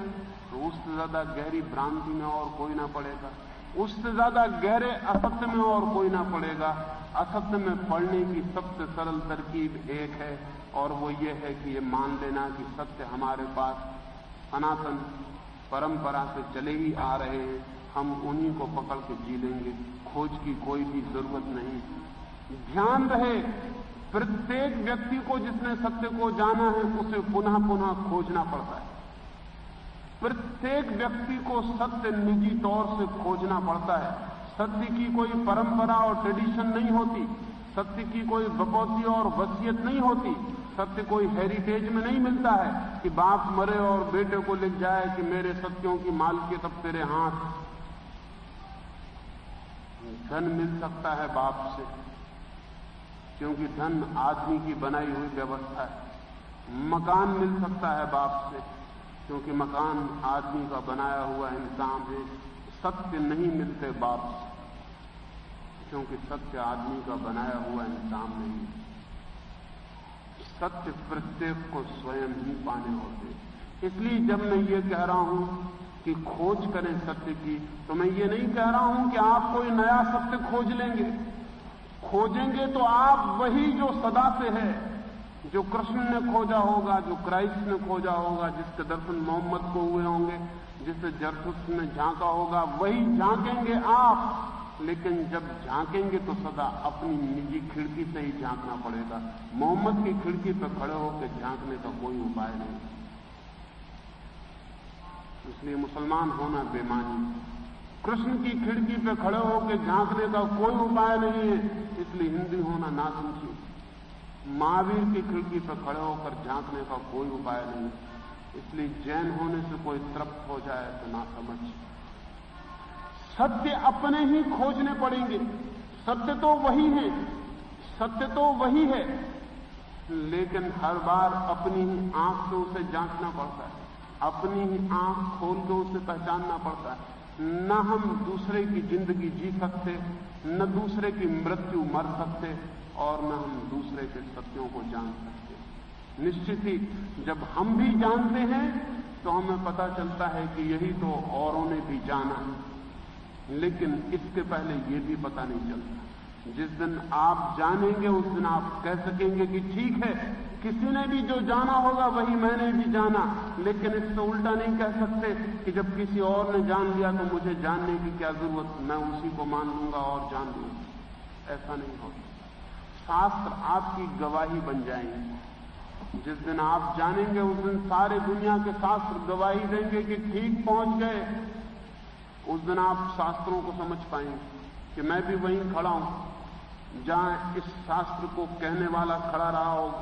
तो उससे ज्यादा गहरी भ्रांति में और कोई ना पड़ेगा, उससे ज्यादा गहरे असत्य में और कोई ना पड़ेगा। असत्य में पड़ने की सबसे सरल तरकीब एक है, और वो ये है कि ये मान लेना कि सत्य हमारे पास सनातन परंपरा से चले ही आ रहे हैं, हम उन्हीं को पकड़ के जी लेंगे, खोज की कोई भी जरूरत नहीं। ध्यान रहे, प्रत्येक व्यक्ति को जिसने सत्य को जाना है उसे पुनः पुनः खोजना पड़ता है। प्रत्येक व्यक्ति को सत्य निजी तौर से खोजना पड़ता है। सत्य की कोई परंपरा और ट्रेडिशन नहीं होती, सत्य की कोई बपौती और वसीयत नहीं होती, सत्य कोई हेरिटेज में नहीं मिलता है कि बाप मरे और बेटे को लिख जाए कि मेरे सत्यों की मालिकियत अब तेरे हाथ। धन मिल सकता है बाप से, क्योंकि धन आदमी की बनाई हुई व्यवस्था है। मकान मिल सकता है बाप से, क्योंकि मकान आदमी का बनाया हुआ इंतजाम है। सत्य नहीं मिलते बाप से, क्योंकि सत्य आदमी का बनाया हुआ इंतजाम नहीं है। सत्य प्रत्येक को स्वयं ही पाने होते। इसलिए जब मैं ये कह रहा हूं कि खोज करें सत्य की, तो मैं ये नहीं कह रहा हूं कि आप कोई नया सत्य खोज लेंगे। खोजेंगे तो आप वही जो सदा से है, जो कृष्ण ने खोजा होगा, जो क्राइस्ट ने खोजा होगा, जिसके दर्शन मोहम्मद को हुए होंगे, जिसे जरथुस्त्र ने झांका होगा, वही झांकेंगे आप। लेकिन जब झांकेंगे तो सदा अपनी निजी खिड़की से ही झांकना पड़ेगा। मोहम्मद की खिड़की पर खड़े होकर झांकने का कोई उपाय नहीं। इसलिए मुसलमान होना बेमानी। कृष्ण की खिड़की पे खड़े होकर झांकने का कोई उपाय नहीं है, इसलिए हिंदी होना नासमझी। महावीर की खिड़की पे खड़े होकर झांकने का कोई उपाय नहीं, इसलिए जैन होने से कोई तृप्त हो जाए तो नासमझ। सत्य अपने ही खोजने पड़ेंगे। सत्य तो वही है, सत्य तो वही है, लेकिन हर बार अपनी ही आंख से उसे जांचना पड़ता है, अपनी ही आंख खोल के उसे पहचानना पड़ता है। न हम दूसरे की जिंदगी जी सकते, न दूसरे की मृत्यु मर सकते, और न हम दूसरे के सत्यों को जान सकते। निश्चित ही जब हम भी जानते हैं तो हमें पता चलता है कि यही तो औरों ने भी जाना, लेकिन इसके पहले ये भी पता नहीं चलता। जिस दिन आप जानेंगे उस दिन आप कह सकेंगे कि ठीक है, किसी ने भी जो जाना होगा वही मैंने भी जाना, लेकिन इससे उल्टा नहीं कह सकते कि जब किसी और ने जान लिया तो मुझे जानने की क्या जरूरत, मैं उसी को मान लूंगा और जान लूंगा। ऐसा नहीं होता। शास्त्र आपकी गवाही बन जाएंगे। जिस दिन आप जानेंगे उस दिन सारे दुनिया के शास्त्र गवाही देंगे कि ठीक पहुंच गए। उस दिन आप शास्त्रों को समझ पाएंगे कि मैं भी वहीं खड़ा हूं जहां इस शास्त्र को कहने वाला खड़ा रहा होगा,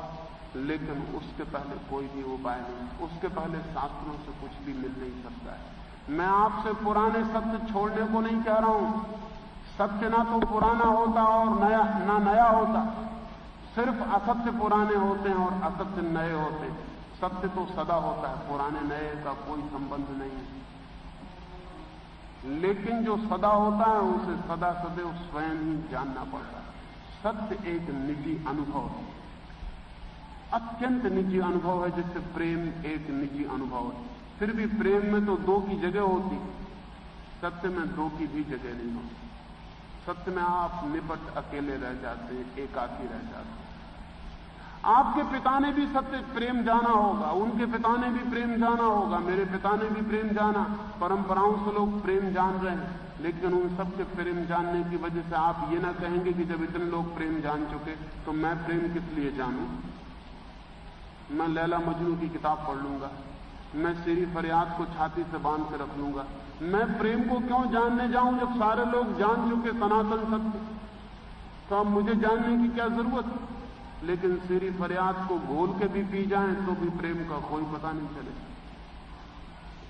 लेकिन उसके पहले कोई भी उपाय नहीं, उसके पहले शास्त्रों से कुछ भी मिल नहीं सकता है। मैं आपसे पुराने सत्य छोड़ने को नहीं कह रहा हूं। सत्य ना तो पुराना होता और नया होता, सिर्फ असत्य पुराने होते हैं और असत्य नए होते हैं। सत्य तो सदा होता है, पुराने नए का कोई संबंध नहीं है। लेकिन जो सदा होता है उसे सदा सदैव स्वयं ही जानना पड़ता है। सत्य एक निजी अनुभव है, अत्यंत निजी अनुभव है, जिससे प्रेम एक निजी अनुभव है। फिर भी प्रेम में तो दो की जगह होती, सत्य में दो की भी जगह नहीं होती। सत्य में आप निपट अकेले रह जाते हैं, एकाकी रह जाते हैं। आपके पिता ने भी सत्य प्रेम जाना होगा, उनके पिता ने भी प्रेम जाना होगा, मेरे पिता ने भी प्रेम जाना। परंपराओं से लोग प्रेम जान रहे हैं, लेकिन उन सबके प्रेम जानने की वजह से आप ये ना कहेंगे कि जब इतने लोग प्रेम जान चुके तो मैं प्रेम किस लिए जानूं। मैं लैला मजनू की किताब पढ़ लूंगा, मैं शेरी फरियाद को छाती से बांध के रख लूंगा। मैं प्रेम को क्यों जानने जाऊं जब सारे लोग जान चुके सनातन सत्य, तो अब मुझे जानने की क्या जरूरत। लेकिन शेरी फरियाद को घोल के भी पी जाएं तो भी प्रेम का कोई पता नहीं चलेगा।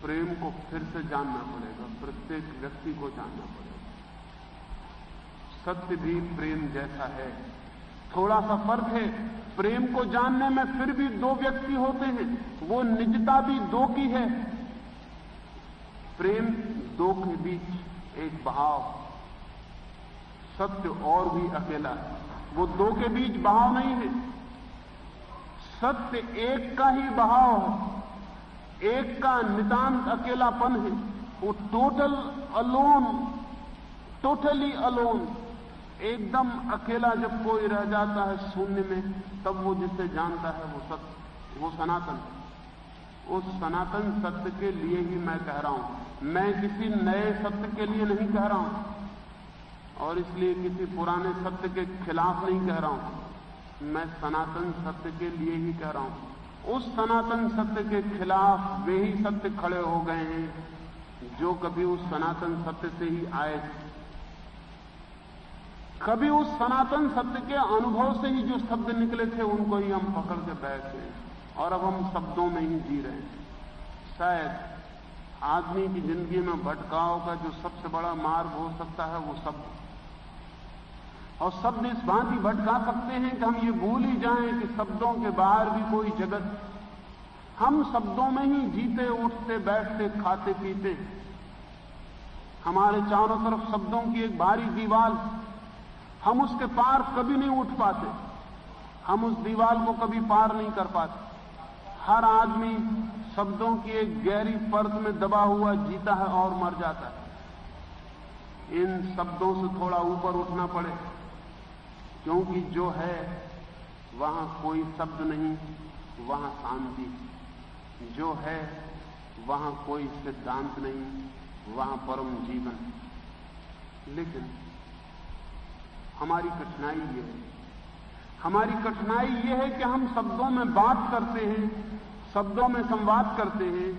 प्रेम को फिर से जानना पड़ेगा, प्रत्येक व्यक्ति को जानना पड़ेगा। सत्य भी प्रेम जैसा है, थोड़ा सा फर्क है। प्रेम को जानने में फिर भी दो व्यक्ति होते हैं, वो निजता भी दो की है। प्रेम दो के बीच एक बहाव, सत्य और भी अकेला है, वो दो के बीच बहाव नहीं है। सत्य एक का ही बहाव है, एक का नितांत अकेलापन है। वो टोटल अलोन, टोटली अलोन, एकदम अकेला जब कोई रह जाता है शून्य में, तब वो जिसे जानता है वो सत्य, वो सनातन। उस सनातन सत्य के लिए ही मैं कह रहा हूं, मैं किसी नए सत्य के लिए नहीं कह रहा हूं, और इसलिए किसी पुराने सत्य के खिलाफ नहीं कह रहा हूं। मैं सनातन सत्य के लिए ही कह रहा हूं। उस सनातन सत्य के खिलाफ वे ही सत्य खड़े हो गए हैं जो कभी उस सनातन सत्य से ही आए थे। कभी उस सनातन सत्य के अनुभव से ही जो शब्द निकले थे उनको ही हम पकड़ के बैठ गए, और अब हम शब्दों में ही जी रहे हैं। शायद आदमी की जिंदगी में भटकाव का जो सबसे बड़ा मार्ग हो सकता है वो शब्द, और शब्द इस भांति भटका सकते हैं कि हम ये भूल ही जाएं कि शब्दों के बाहर भी कोई जगत। हम शब्दों में ही जीते, उठते, बैठते, खाते, पीते। हमारे चारों तरफ शब्दों की एक भारी दीवार, हम उसके पार कभी नहीं उठ पाते, हम उस दीवार को कभी पार नहीं कर पाते। हर आदमी शब्दों की एक गहरी परत में दबा हुआ जीता है और मर जाता है। इन शब्दों से थोड़ा ऊपर उठना पड़े, क्योंकि जो है वहां कोई शब्द नहीं, वहां शांति। जो है वहां कोई सिद्धांत नहीं, वहां परम जीवन। लेकिन हमारी कठिनाई ये है, हमारी कठिनाई ये है कि हम शब्दों में बात करते हैं, शब्दों में संवाद करते हैं,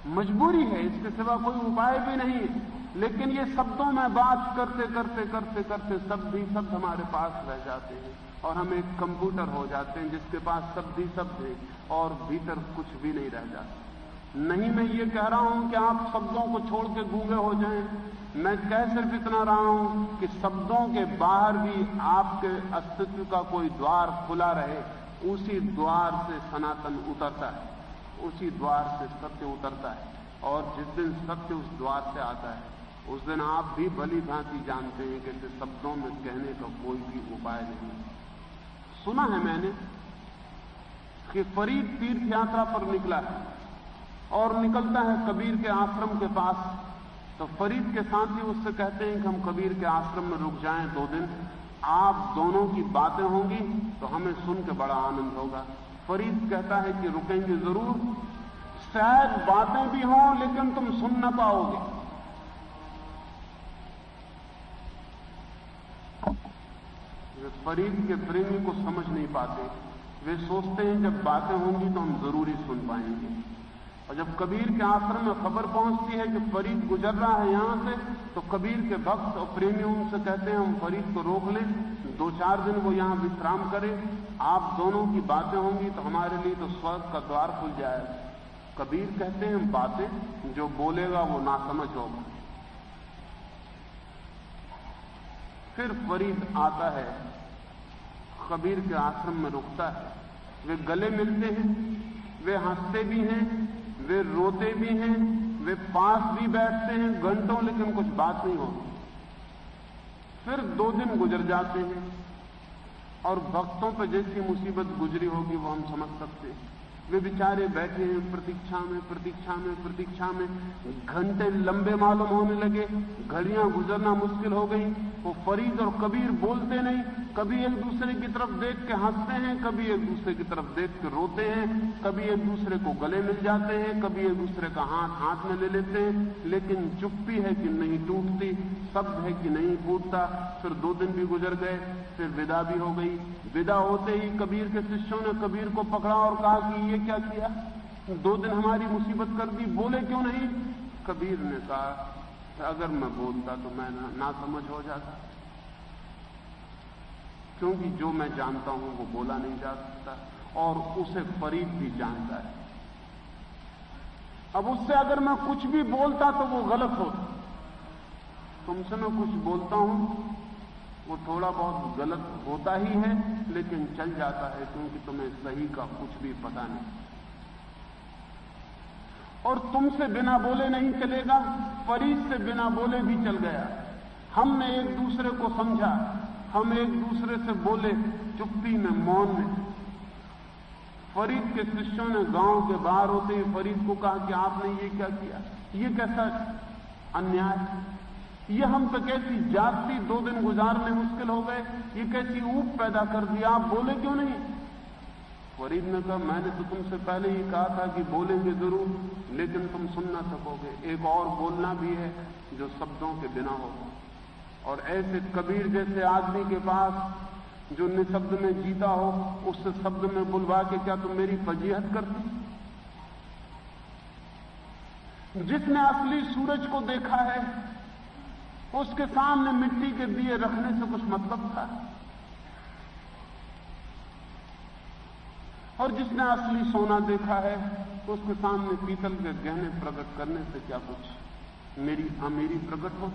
मजबूरी है, इसके सिवा कोई उपाय भी नहीं है। लेकिन ये शब्दों में बात करते करते करते करते शब्द ही शब्द हमारे पास रह जाते हैं और हम एक कंप्यूटर हो जाते हैं जिसके पास शब्द ही शब्द है और भीतर कुछ भी नहीं रह जाता। नहीं मैं ये कह रहा हूं कि आप शब्दों को छोड़ के गूंगे हो जाएं। मैं कह सिर्फ इतना रहा हूं कि शब्दों के बाहर भी आपके अस्तित्व का कोई द्वार खुला रहे। उसी द्वार से सनातन उतरता है, उसी द्वार से सत्य उतरता है। और जिस दिन सत्य उस द्वार से आता है उस दिन आप भी भली भांति जानते हैं कि इसे शब्दों में कहने का कोई भी उपाय नहीं। सुना है मैंने कि फरीद तीर्थ यात्रा पर निकला है और निकलता है कबीर के आश्रम के पास। तो फरीद के साथी उससे कहते हैं कि हम कबीर के आश्रम में रुक जाएं 2 दिन, आप दोनों की बातें होंगी तो हमें सुन के बड़ा आनंद होगा। फरीद कहता है कि रुकेंगे जरूर, शायद बातें भी हों लेकिन तुम सुन न पाओगे। वे फरीद के प्रेमी को समझ नहीं पाते। वे सोचते हैं जब बातें होंगी तो हम जरूर ही सुन पाएंगे। और जब कबीर के आश्रम में खबर पहुंचती है कि फरीद गुजर रहा है यहां से, तो कबीर के भक्त और प्रेमी उनसे कहते हैं हम फरीद को रोक लें, 2-4 दिन वो यहां विश्राम करें, आप दोनों की बातें होंगी तो हमारे लिए तो स्वर्ग का द्वार खुल जाएगा। कबीर कहते हैं बातें जो बोलेगा वो नासमझ होगा। फिर फरीद आता है, कबीर के आश्रम में रुकता है। वे गले मिलते हैं, वे हंसते भी हैं, वे रोते भी हैं, वे पास भी बैठते हैं घंटों, लेकिन कुछ बात नहीं होती। फिर 2 दिन गुजर जाते हैं और भक्तों पर जैसी मुसीबत गुजरी होगी वो हम समझ सकते हैं। वे बेचारे बैठे हैं प्रतीक्षा में प्रतीक्षा में प्रतीक्षा में, घंटे लंबे मालूम होने लगे, घड़ियां गुजरना मुश्किल हो गई। वो फरीद और कबीर बोलते नहीं, कभी एक दूसरे की तरफ देख के हंसते हैं, कभी एक दूसरे की तरफ देख के रोते हैं, कभी एक दूसरे को गले मिल जाते हैं, कभी एक दूसरे का हाथ हाथ में ले लेते हैं, लेकिन चुप्पी है कि नहीं टूटती, शब्द है कि नहीं फूटता। फिर 2 दिन भी गुजर गए, फिर विदा भी हो गई। विदा होते ही कबीर के शिष्यों ने कबीर को पकड़ा और कहा कि ये क्या किया, 2 दिन हमारी मुसीबत कर दी, बोले क्यों नहीं? कबीर ने कहा अगर मैं बोलता तो मैं ना समझ हो जाता, क्योंकि जो मैं जानता हूं वो बोला नहीं जा सकता और उसे फरीद भी जानता है। अब उससे अगर मैं कुछ भी बोलता तो वो गलत होता। तुमसे मैं कुछ बोलता हूं वो थोड़ा बहुत गलत होता ही है, लेकिन चल जाता है क्योंकि तुम्हें सही का कुछ भी पता नहीं। और तुमसे बिना बोले नहीं चलेगा, फरीद से बिना बोले भी चल गया। हमने एक दूसरे को समझा, हम एक दूसरे से बोले चुप्पी में, मौन में। फरीद के शिष्यों ने गांव के बाहर होते ही फरीद को कहा कि आपने ये क्या किया, ये कैसा अन्याय, ये हम पे कैसी जाति 2 दिन गुजारने मुश्किल हो गए, ये कैसी ऊप पैदा कर दी, आप बोले क्यों नहीं? फरीद ने कहा मैंने तो तुमसे पहले ही कहा था कि बोलेंगे जरूर, लेकिन तुम सुन ना सकोगे। एक और बोलना भी है जो शब्दों के बिना हो। और ऐसे कबीर जैसे आदमी के पास जो निशब्द में जीता हो, उससे शब्द में बुलवा के क्या तुम मेरी फजीहत करती? जिसने असली सूरज को देखा है उसके सामने मिट्टी के दिए रखने से कुछ मतलब था, और जिसने असली सोना देखा है उसके सामने पीतल के गहने प्रकट करने से क्या कुछ मेरी अमीरी प्रकट हो?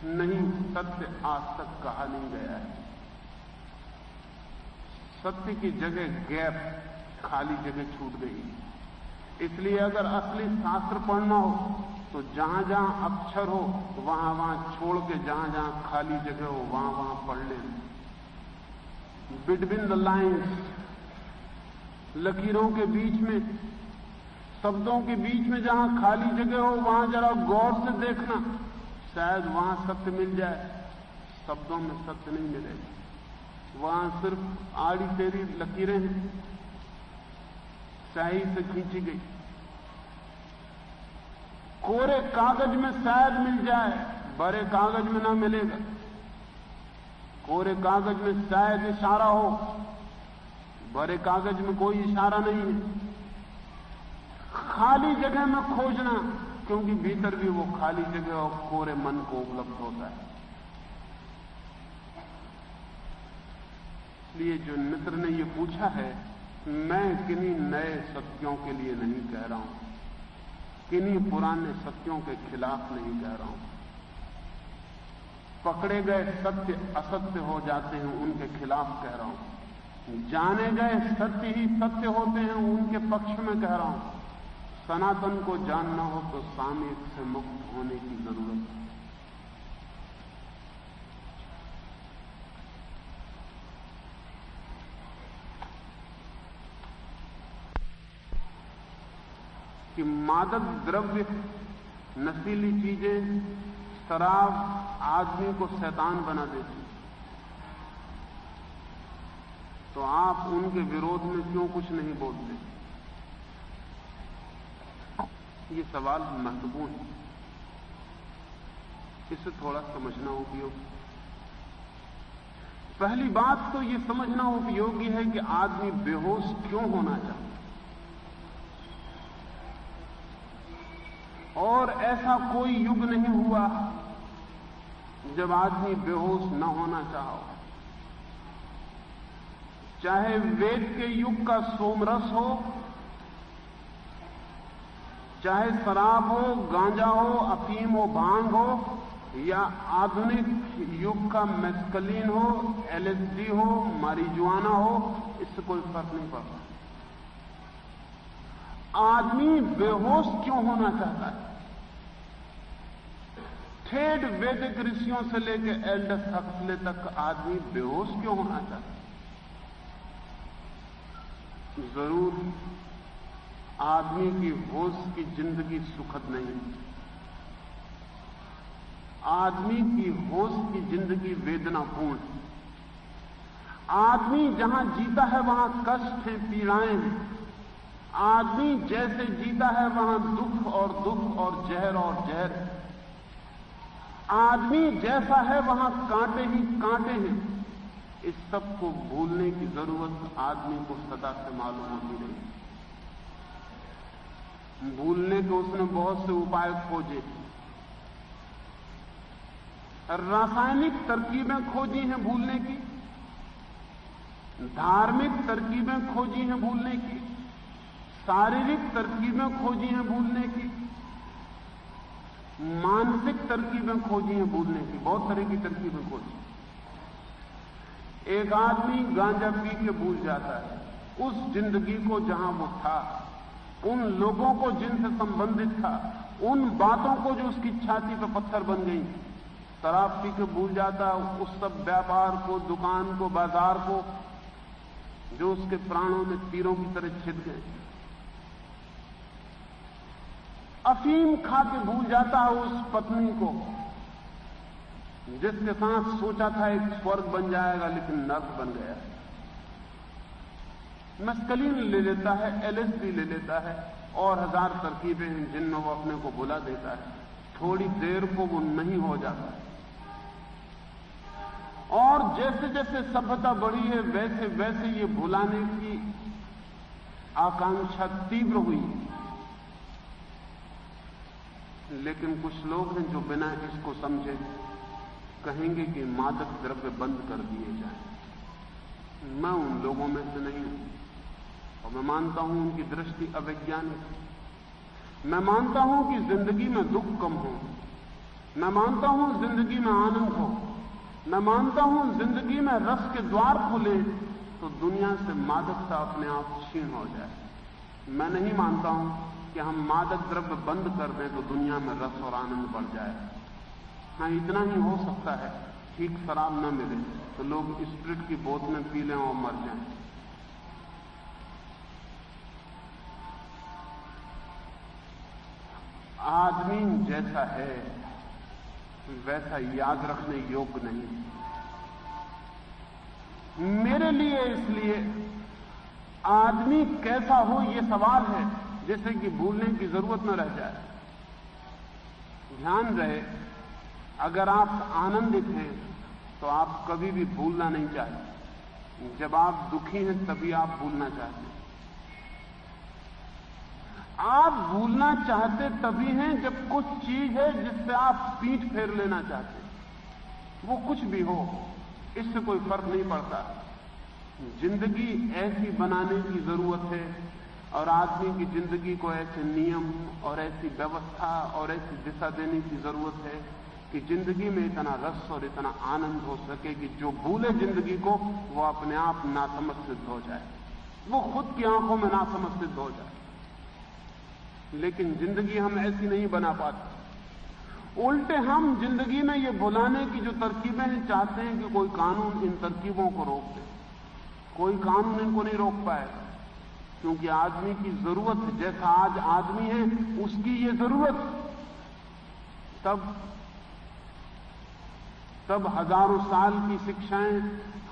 नहीं, सत्य आज तक कहा नहीं गया है। सत्य की जगह गैप, खाली जगह छूट गई। इसलिए अगर असली शास्त्र पढ़ना हो तो जहां जहां अक्षर हो वहां वहां छोड़ के जहां जहां खाली जगह हो वहां वहां पढ़ लेना। बिटवीन द लाइन्स, लकीरों के बीच में, शब्दों के बीच में जहां खाली जगह हो वहां जरा गौर से देखना, शायद वहां सत्य मिल जाए। शब्दों में सत्य नहीं मिलेगा, वहां सिर्फ आड़ी टेढ़ी लकीरें हैं, स्याही से खींची गई। कोरे कागज में शायद मिल जाए, बड़े कागज में ना मिलेगा। कोरे कागज में शायद इशारा हो, भरे कागज में कोई इशारा नहीं है। खाली जगह में खोजना, क्योंकि भीतर भी वो खाली जगह और कोरे मन को उपलब्ध होता है। इसलिए जो मित्र ने ये पूछा है, मैं किन्हीं नए सत्यों के लिए नहीं कह रहा हूं, किन्हीं पुराने सत्यों के खिलाफ नहीं कह रहा हूं। पकड़े गए सत्य असत्य हो जाते हैं, उनके खिलाफ कह रहा हूं। जाने गए सत्य ही सत्य होते हैं, उनके पक्ष में कह रहा हूं। सनातन को जानना हो तो सामयिक से मुक्त होने की जरूरत है। कि मादक द्रव्य, नशीली चीजें, शराब आदमी को शैतान बना देती, तो आप उनके विरोध में क्यों कुछ नहीं बोलते? ये सवाल महत्वपूर्ण है, इसे थोड़ा समझना उपयोगी। पहली बात तो ये समझना उपयोगी है कि आदमी बेहोश क्यों होना चाहता, और ऐसा कोई युग नहीं हुआ जब आदमी बेहोश न होना चाहो। चाहे वेद के युग का सोमरस हो, चाहे शराब हो, गांजा हो, अफीम हो, भांग हो, या आधुनिक युग का मेस्कलीन हो, एलएसडी हो, मारिजुआना हो, इससे कोई फर्क नहीं पड़ता। आदमी बेहोश क्यों होना चाहता है? ठेठ वैदिक ऋषियों से लेकर एल्डस हक्सले तक आदमी बेहोश क्यों होना चाहता है? जरूर आदमी की होश की जिंदगी सुखद नहीं। आदमी की होश की जिंदगी वेदनापूर्ण। आदमी जहां जीता है वहां कष्ट है, पीड़ाएं हैं। आदमी जैसे जीता है वहां दुख और जहर और जहर। आदमी जैसा है वहां कांटे ही कांटे हैं। इस सब को भूलने की जरूरत आदमी को सदा से मालूम होती रही। भूलने के उसने बहुत से उपाय खोजे, रासायनिक तरकीबें खोजी हैं भूलने की, धार्मिक तरकीबें खोजी हैं भूलने की, शारीरिक तरकीबें खोजी हैं भूलने की, मानसिक तरकीबें खोजी हैं भूलने की। बहुत तरह की तरकीबें खोजी। एक आदमी गांजा पी के भूल जाता है उस जिंदगी को जहां वो था, उन लोगों को जिनसे संबंधित था, उन बातों को जो उसकी छाती पर पत्थर बन गई। शराब पी के भूल जाता उस सब व्यापार को, दुकान को, बाजार को, जो उसके प्राणों में तीरों की तरह छिद गए। अफीम खा के भूल जाता है उस पत्नी को जिसके साथ सोचा था एक स्वर्ग बन जाएगा, लेकिन नर्क बन गया। मस्कलीन ले लेता है, एलएसडी ले लेता है, और हजार तरकीबें हैं जिनमें वो अपने को भुला देता है। थोड़ी देर को वो नहीं हो जाता है। और जैसे जैसे सभ्यता बढ़ी है वैसे वैसे ये भुलाने की आकांक्षा तीव्र हुई। लेकिन कुछ लोग हैं जो बिना इसको समझे कहेंगे कि मादक द्रव्य बंद कर दिए जाएं। मैं उन लोगों में से नहीं हूं, और मैं मानता हूं उनकी दृष्टि अवैज्ञानिक। मैं मानता हूं कि जिंदगी में दुख कम हो, मैं मानता हूं जिंदगी में आनंद हो, मैं मानता हूं जिंदगी में रस के द्वार खुले तो दुनिया से मादकता अपने आप छीन हो जाए। मैं नहीं मानता हूं कि हम मादक द्रव्य बंद कर दें तो दुनिया में रस और आनंद बढ़ जाए। हाँ, इतना ही हो सकता है, ठीक शराब न मिले तो लोग स्प्रिट की बोतलें पी लें और मर जाएं। आदमी जैसा है वैसा याद रखने योग्य नहीं। मेरे लिए इसलिए आदमी कैसा हो यह सवाल है जैसे कि भूलने की जरूरत न रह जाए। ध्यान रहे, अगर आप आनंदित हैं तो आप कभी भी भूलना नहीं चाहते। जब आप दुखी हैं तभी आप भूलना चाहते हैं। आप भूलना चाहते तभी हैं जब कुछ चीज है जिससे आप पीठ फेर लेना चाहते हैं। वो कुछ भी हो, इससे कोई फर्क नहीं पड़ता। जिंदगी ऐसी बनाने की जरूरत है और आदमी की जिंदगी को ऐसे नियम और ऐसी व्यवस्था और ऐसी दिशा देने की जरूरत है कि जिंदगी में इतना रस और इतना आनंद हो सके कि जो भूले जिंदगी को वो अपने आप नासमझ सिद्ध हो जाए, वो खुद की आंखों में नासमझ सिद्ध हो जाए। लेकिन जिंदगी हम ऐसी नहीं बना पाते। उल्टे हम जिंदगी में ये भुलाने की जो तरकीबें हैं चाहते हैं कि कोई कानून इन तरकीबों को रोक दे। कोई कानून इनको नहीं रोक पाएगा, क्योंकि आदमी की जरूरत, जैसा आज आदमी है उसकी ये जरूरत, तब हजारों साल की शिक्षाएं,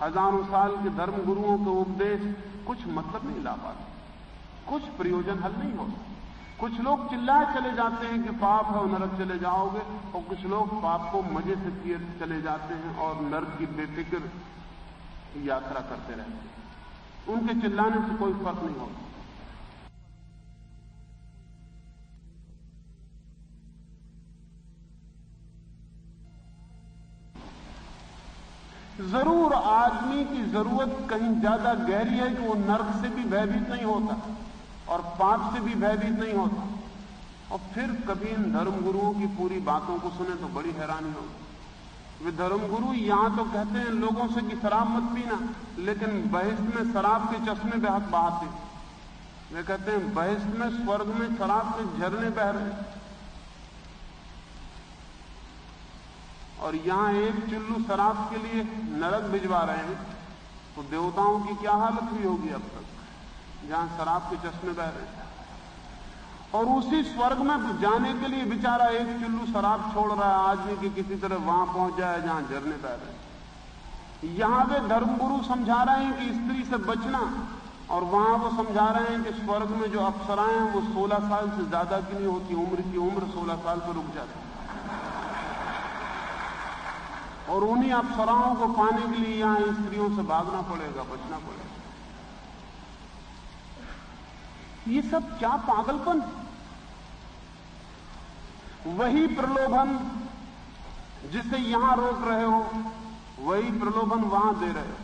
हजारों साल के धर्म गुरुओं के उपदेश कुछ मतलब नहीं ला पाते, कुछ प्रयोजन हल नहीं होता। कुछ लोग चिल्लाए चले जाते हैं कि पाप है और नरक चले जाओगे, और कुछ लोग पाप को मजे से किए चले जाते हैं और नरक की बेफिक्र यात्रा करते रहते हैं। उनके चिल्लाने से कोई फर्क नहीं होता। जरूर आदमी की जरूरत कहीं ज्यादा गहरी है कि वो नरक से भी भयभीत नहीं होता और पाप से भी भयभीत नहीं होता। और फिर कभी इन धर्म गुरुओं की पूरी बातों को सुने तो बड़ी हैरानी होगी। वे धर्म गुरु यहां तो कहते हैं लोगों से कि शराब मत पीना, लेकिन बहिष्ठ में शराब के चश्मे बहाते। वे कहते हैं बहिष्ठ में, स्वर्ग में शराब के झरने बह रहे, और यहां एक चुल्लू शराब के लिए नरक भिजवा रहे हैं। तो देवताओं की क्या हालत हुई होगी अब तक, जहां शराब के चश्मे बह रहे हैं। और उसी स्वर्ग में जाने के लिए बेचारा एक चुल्लू शराब छोड़ रहा है आदमी की किसी तरह वहां पहुंच जाए जहां झरने बह रहे हैं। यहां वे धर्मगुरु समझा रहे हैं कि स्त्री से बचना, और वहां वो समझा रहे हैं कि स्वर्ग में जो अप्सराएं हैं वो 16 साल से ज्यादा की नहीं होती, उम्र की उम्र 16 साल पर रुक जाती है। और उन्हीं अप्सराओं को पाने के लिए यहां स्त्रियों से भागना पड़ेगा, बचना पड़ेगा। ये सब क्या पागलपन है। वही प्रलोभन जिसे यहां रोक रहे हो, वही प्रलोभन वहां दे रहे हो।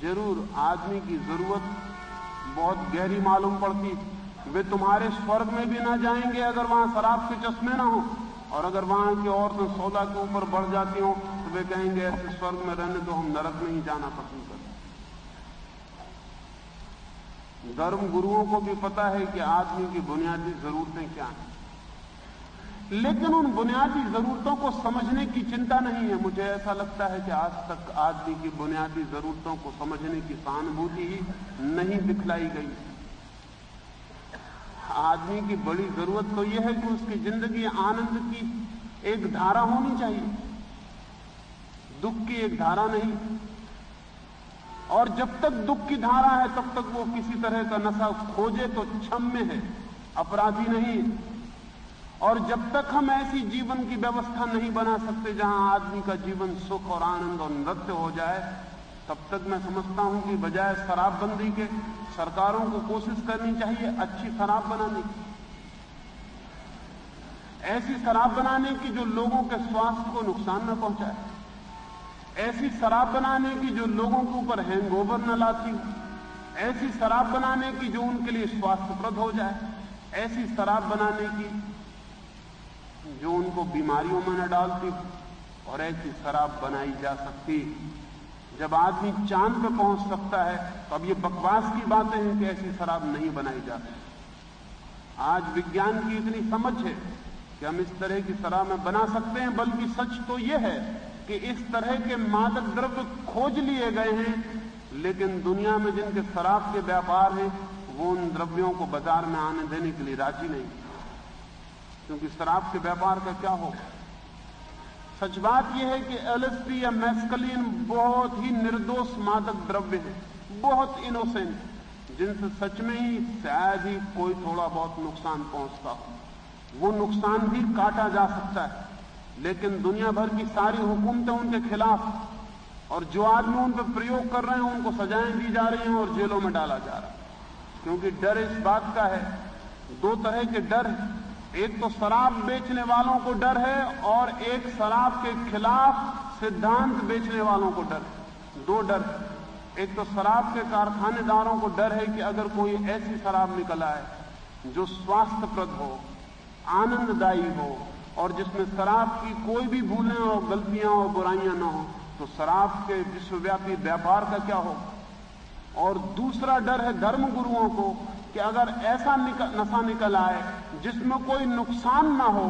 जरूर आदमी की जरूरत बहुत गहरी मालूम पड़ती। वे तुम्हारे स्वर्ग में भी ना जाएंगे अगर वहां शराब के चश्मे ना हो, और अगर वहां की औरतें 16 के ऊपर बढ़ जाती हो तो वे कहेंगे ऐसे स्वर्ग में रहने तो हम नरक में ही जाना पसंद करते। धर्म गुरुओं को भी पता है कि आदमी की बुनियादी जरूरतें क्या हैं, लेकिन उन बुनियादी जरूरतों को समझने की चिंता नहीं है। मुझे ऐसा लगता है कि आज तक आदमी की बुनियादी जरूरतों को समझने की सहानुभूति ही नहीं दिखलाई गई। आदमी की बड़ी जरूरत तो यह है कि उसकी जिंदगी आनंद की एक धारा होनी चाहिए, दुख की एक धारा नहीं। और जब तक दुख की धारा है तब तक वो किसी तरह का नशा खोजे तो क्षम्य है, अपराधी नहीं। और जब तक हम ऐसी जीवन की व्यवस्था नहीं बना सकते जहां आदमी का जीवन सुख और आनंद और नृत्य हो जाए, तब तक मैं समझता हूं कि बजाय शराबबंदी के सरकारों को कोशिश करनी चाहिए अच्छी शराब बनाने की, ऐसी शराब बनाने की जो लोगों के स्वास्थ्य को नुकसान न पहुंचाए, ऐसी शराब बनाने की जो लोगों के ऊपर हैंगओवर न लाती हो, ऐसी शराब बनाने की जो उनके लिए स्वास्थ्यप्रद हो जाए, ऐसी शराब बनाने की जो उनको बीमारियों में न डालती, और ऐसी शराब बनाई जा सकती। जब आदमी चांद पे पहुंच सकता है तो अब ये बकवास की बातें हैं कि ऐसी शराब नहीं बनाई जा सकती। आज विज्ञान की इतनी समझ है कि हम इस तरह की शराब में बना सकते हैं, बल्कि सच तो यह है कि इस तरह के मादक द्रव्य खोज लिए गए हैं, लेकिन दुनिया में जिनके शराब के व्यापार हैं वो उन द्रव्यों को बाजार में आने देने के लिए राजी नहीं, क्योंकि शराब के व्यापार का क्या होगा। सच बात यह है कि एलएसडी या मैस्कलीन बहुत ही निर्दोष मादक द्रव्य है, बहुत इनोसेंट, जिनसे सच में ही शायद ही कोई थोड़ा बहुत नुकसान पहुंचता हो। वो नुकसान भी काटा जा सकता है, लेकिन दुनिया भर की सारी हुकूमतें उनके खिलाफ, और जो आदमी उन पर प्रयोग कर रहे हैं उनको सजाएं दी जा रही हैं और जेलों में डाला जा रहा है। क्योंकि डर इस बात का है, दो तरह के डर हैं। एक तो शराब बेचने वालों को डर है और एक शराब के खिलाफ सिद्धांत बेचने वालों को डर है। दो डर। एक तो शराब के कारखानेदारों को डर है कि अगर कोई ऐसी शराब निकल आए जो स्वास्थ्यप्रद हो, आनंददायी हो और जिसमें शराब की कोई भी भूलें और गलतियां और बुराइयां ना हो, तो शराब के विश्वव्यापी व्यापार का क्या हो। और दूसरा डर है धर्मगुरुओं को कि अगर ऐसा नशा निकल आए जिसमें कोई नुकसान ना हो,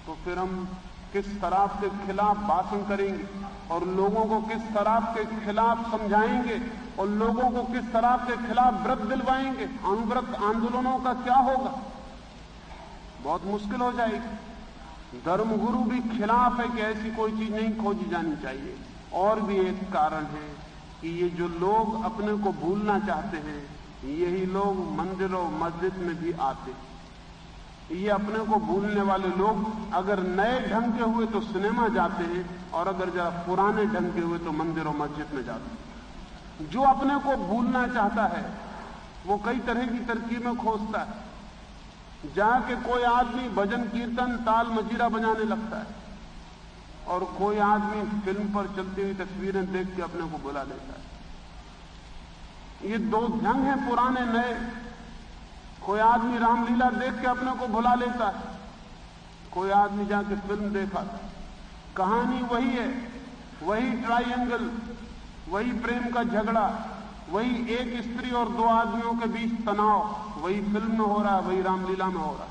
तो फिर हम किस शराब के खिलाफ भाषण करेंगे और लोगों को किस शराब के खिलाफ समझाएंगे और लोगों को किस शराब के खिलाफ व्रत दिलवाएंगे। अणुव्रत आंदोलनों का क्या होगा, बहुत मुश्किल हो जाएगी। धर्मगुरु भी खिलाफ है कि ऐसी कोई चीज नहीं खोजी जानी चाहिए। और भी एक कारण है कि ये जो लोग अपने को भूलना चाहते हैं, यही लोग मंदिरों मस्जिद में भी आते हैं। ये अपने को भूलने वाले लोग अगर नए ढंग के हुए तो सिनेमा जाते हैं और अगर जरा पुराने ढंग के हुए तो मंदिर और मस्जिद में जाते हैं। जो अपने को भूलना चाहता है वो कई तरह की तरकीबें खोजता है। जाके कोई आदमी भजन कीर्तन ताल मजीरा बजाने लगता है और कोई आदमी फिल्म पर चलती हुई तस्वीरें देख के अपने को भुला लेता है। ये दो ढंग हैं, पुराने नए। कोई आदमी रामलीला देख के अपने को भुला लेता है, कोई आदमी जाके फिल्म देखा, कहानी वही है, वही ट्रायंगल, वही प्रेम का झगड़ा, वही एक स्त्री और दो आदमियों के बीच तनाव, वही फिल्म में हो रहा है, वही रामलीला में हो रहा है।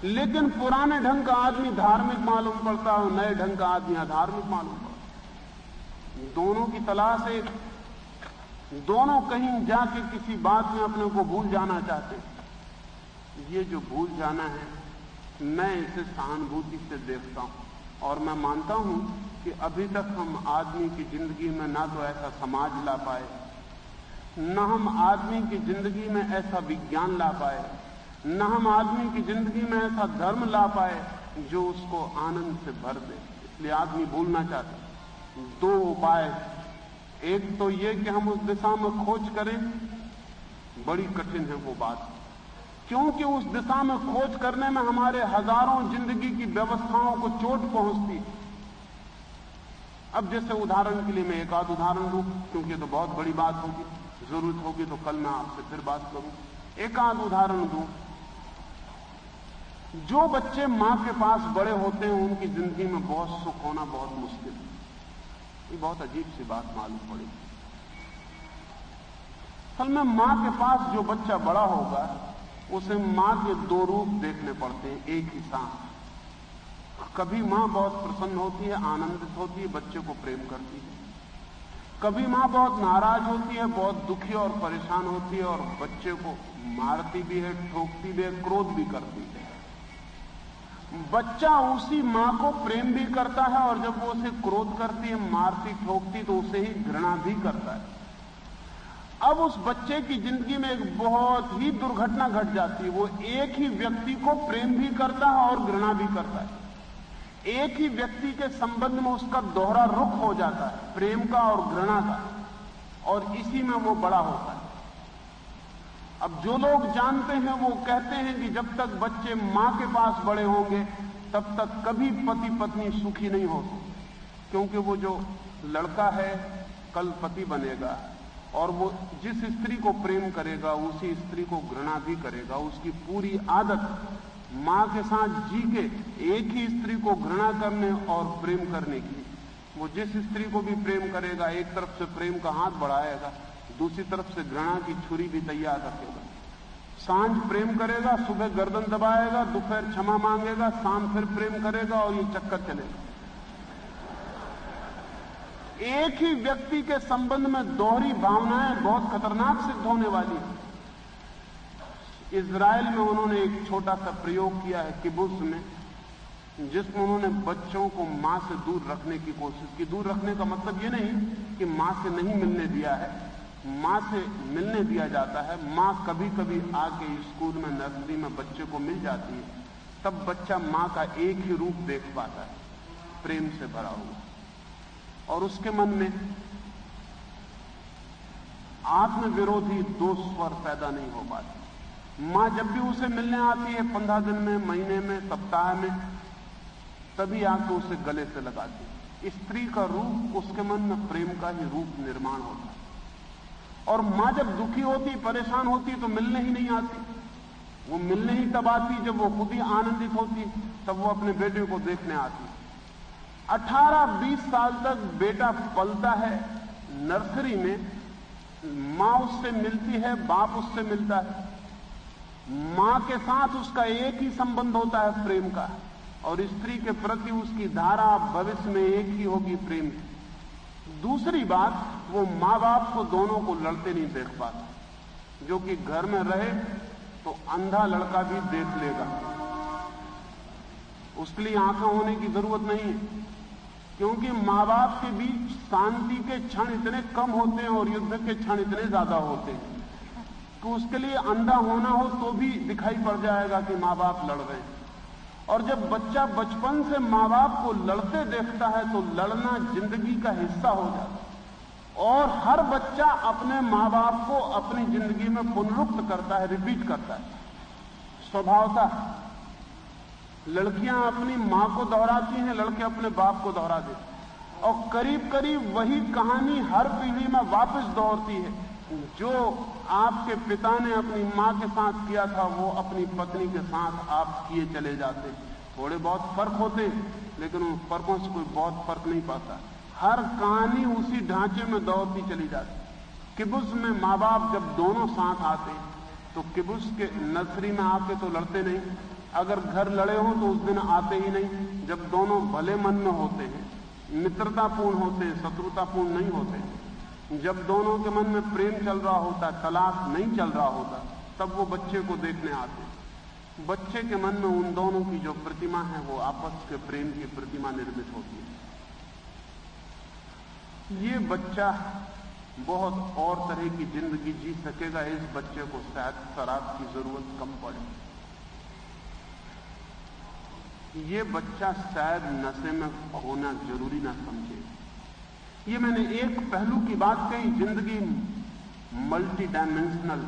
लेकिन पुराने ढंग का आदमी धार्मिक मालूम पड़ता है और नए ढंग का आदमी अधार्मिक मालूम पड़ता है। दोनों की तलाश एक, दोनों कहीं जाके किसी बात में अपने को भूल जाना चाहते हैं। ये जो भूल जाना है, मैं इसे सहानुभूति से देखता हूं और मैं मानता हूं कि अभी तक हम आदमी की जिंदगी में ना तो ऐसा समाज ला पाए, न हम आदमी की जिंदगी में ऐसा विज्ञान ला पाए, न हम आदमी की जिंदगी में ऐसा धर्म ला पाए जो उसको आनंद से भर दे। इसलिए आदमी भूलना चाहता है। दो उपाय, एक तो ये कि हम उस दिशा में खोज करें, बड़ी कठिन है वो बात, क्योंकि उस दिशा में खोज करने में हमारे हजारों जिंदगी की व्यवस्थाओं को चोट पहुंचती। अब जैसे उदाहरण के लिए मैं एक आध उदाहरण दूं, क्योंकि ये तो बहुत बड़ी बात होगी, जरूरत होगी तो कल मैं आपसे फिर बात करूं। एक आध उदाहरण दूं। जो बच्चे मां के पास बड़े होते हैं उनकी जिंदगी में बहुत सुख होना बहुत मुश्किल है। ये बहुत अजीब सी बात मालूम पड़ी। असल में मां के पास जो बच्चा बड़ा होगा उसे मां के दो रूप देखने पड़ते हैं एक ही साथ। कभी मां बहुत प्रसन्न होती है, आनंदित होती है, बच्चे को प्रेम करती है। कभी मां बहुत नाराज होती है, बहुत दुखी और परेशान होती है और बच्चे को मारती भी है, ठोकती भी है, क्रोध भी करती है। बच्चा उसी मां को प्रेम भी करता है और जब वो उसे क्रोध करती है, मारती ठोकती, तो उसे ही घृणा भी करता है। अब उस बच्चे की जिंदगी में एक बहुत ही दुर्घटना घट जाती है। वो एक ही व्यक्ति को प्रेम भी करता है और घृणा भी करता है। एक ही व्यक्ति के संबंध में उसका दोहरा रुख हो जाता है, प्रेम का और घृणा का, और इसी में वो बड़ा होता है। अब जो लोग जानते हैं वो कहते हैं कि जब तक बच्चे मां के पास बड़े होंगे तब तक कभी पति पत्नी सुखी नहीं हो सकते, क्योंकि वो जो लड़का है कल पति बनेगा और वो जिस स्त्री को प्रेम करेगा उसी स्त्री को घृणा भी करेगा। उसकी पूरी आदत मां के साथ जी के एक ही स्त्री को घृणा करने और प्रेम करने की। वो जिस स्त्री को भी प्रेम करेगा एक तरफ से प्रेम का हाथ बढ़ाएगा, दूसरी तरफ से घृणा की छुरी भी तैयार रखेगा। सांझ प्रेम करेगा, सुबह गर्दन दबाएगा, दोपहर क्षमा मांगेगा, शाम फिर प्रेम करेगा और ये चक्कर चलेगा। एक ही व्यक्ति के संबंध में दोहरी भावनाएं बहुत खतरनाक सिद्ध होने वाली है। इजराइल में उन्होंने एक छोटा सा प्रयोग किया है किबुत्ज में, जिसमें उन्होंने बच्चों को मां से दूर रखने की कोशिश की। दूर रखने का मतलब ये नहीं कि मां से नहीं मिलने दिया है, मां से मिलने दिया जाता है। मां कभी कभी आके स्कूल में, नर्सरी में बच्चे को मिल जाती है, तब बच्चा मां का एक ही रूप देख पाता है, प्रेम से भरा हुआ, और उसके मन में आत्मविरोधी दो स्वर पैदा नहीं हो पाते। मां जब भी उसे मिलने आती है 15 दिन में, महीने में, सप्ताह में, तभी आके उसे गले से लगाती है। स्त्री का रूप, उसके मन में प्रेम का ही रूप निर्माण होता है। और मां जब दुखी होती, परेशान होती, तो मिलने ही नहीं आती। वो मिलने ही तब आती जब वो खुद ही आनंदित होती, तब वो अपने बेटे को देखने आती। 18-20 साल तक बेटा पलता है नर्सरी में, मां उससे मिलती है, बाप उससे मिलता है, मां के साथ उसका एक ही संबंध होता है, प्रेम का, और स्त्री के प्रति उसकी धारा भविष्य में एक ही होगी, प्रेम की। दूसरी बात, वो मां बाप को दोनों को लड़ते नहीं देख पाता। जो कि घर में रहे तो अंधा लड़का भी देख लेगा, उसके लिए आंखें होने की जरूरत नहीं है, क्योंकि मां बाप के बीच शांति के क्षण इतने कम होते हैं और युद्ध के क्षण इतने ज्यादा होते हैं कि उसके लिए अंधा होना हो तो भी दिखाई पड़ जाएगा कि मां बाप लड़ रहे हैं। और जब बच्चा बचपन से मां बाप को लड़ते देखता है तो लड़ना जिंदगी का हिस्सा हो जाता है, और हर बच्चा अपने मां बाप को अपनी जिंदगी में पुनरुक्त करता है, रिपीट करता है स्वभावतः। लड़कियां अपनी मां को दोहराती हैं, लड़के अपने बाप को दोहरा देते हैं, और करीब करीब वही कहानी हर पीढ़ी में वापस दोहरती है। जो आपके पिता ने अपनी मां के साथ किया था, वो अपनी पत्नी के साथ आप किए चले जाते। थोड़े बहुत फर्क होते, लेकिन उन फर्कों से कोई बहुत फर्क नहीं पड़ता। हर कहानी उसी ढांचे में दौड़ती चली जाती। किबुत्ज में मां बाप जब दोनों साथ आते तो किबुत्ज के नर्सरी में आके तो लड़ते नहीं, अगर घर लड़े हों तो उस दिन आते ही नहीं। जब दोनों भले मन में होते हैं, मित्रतापूर्ण होते हैं, शत्रुतापूर्ण नहीं होते, जब दोनों के मन में प्रेम चल रहा होता, तलाश नहीं चल रहा होता, तब वो बच्चे को देखने आते। बच्चे के मन में उन दोनों की जो प्रतिमा है वो आपस के प्रेम की प्रतिमा निर्मित होती है। ये बच्चा बहुत और तरह की जिंदगी जी सकेगा। इस बच्चे को शायद शराब की जरूरत कम पड़े। ये बच्चा शायद नशे में खोना जरूरी ना समझे। ये मैंने एक पहलू की बात कही, जिंदगी मल्टी डायमेंशनल,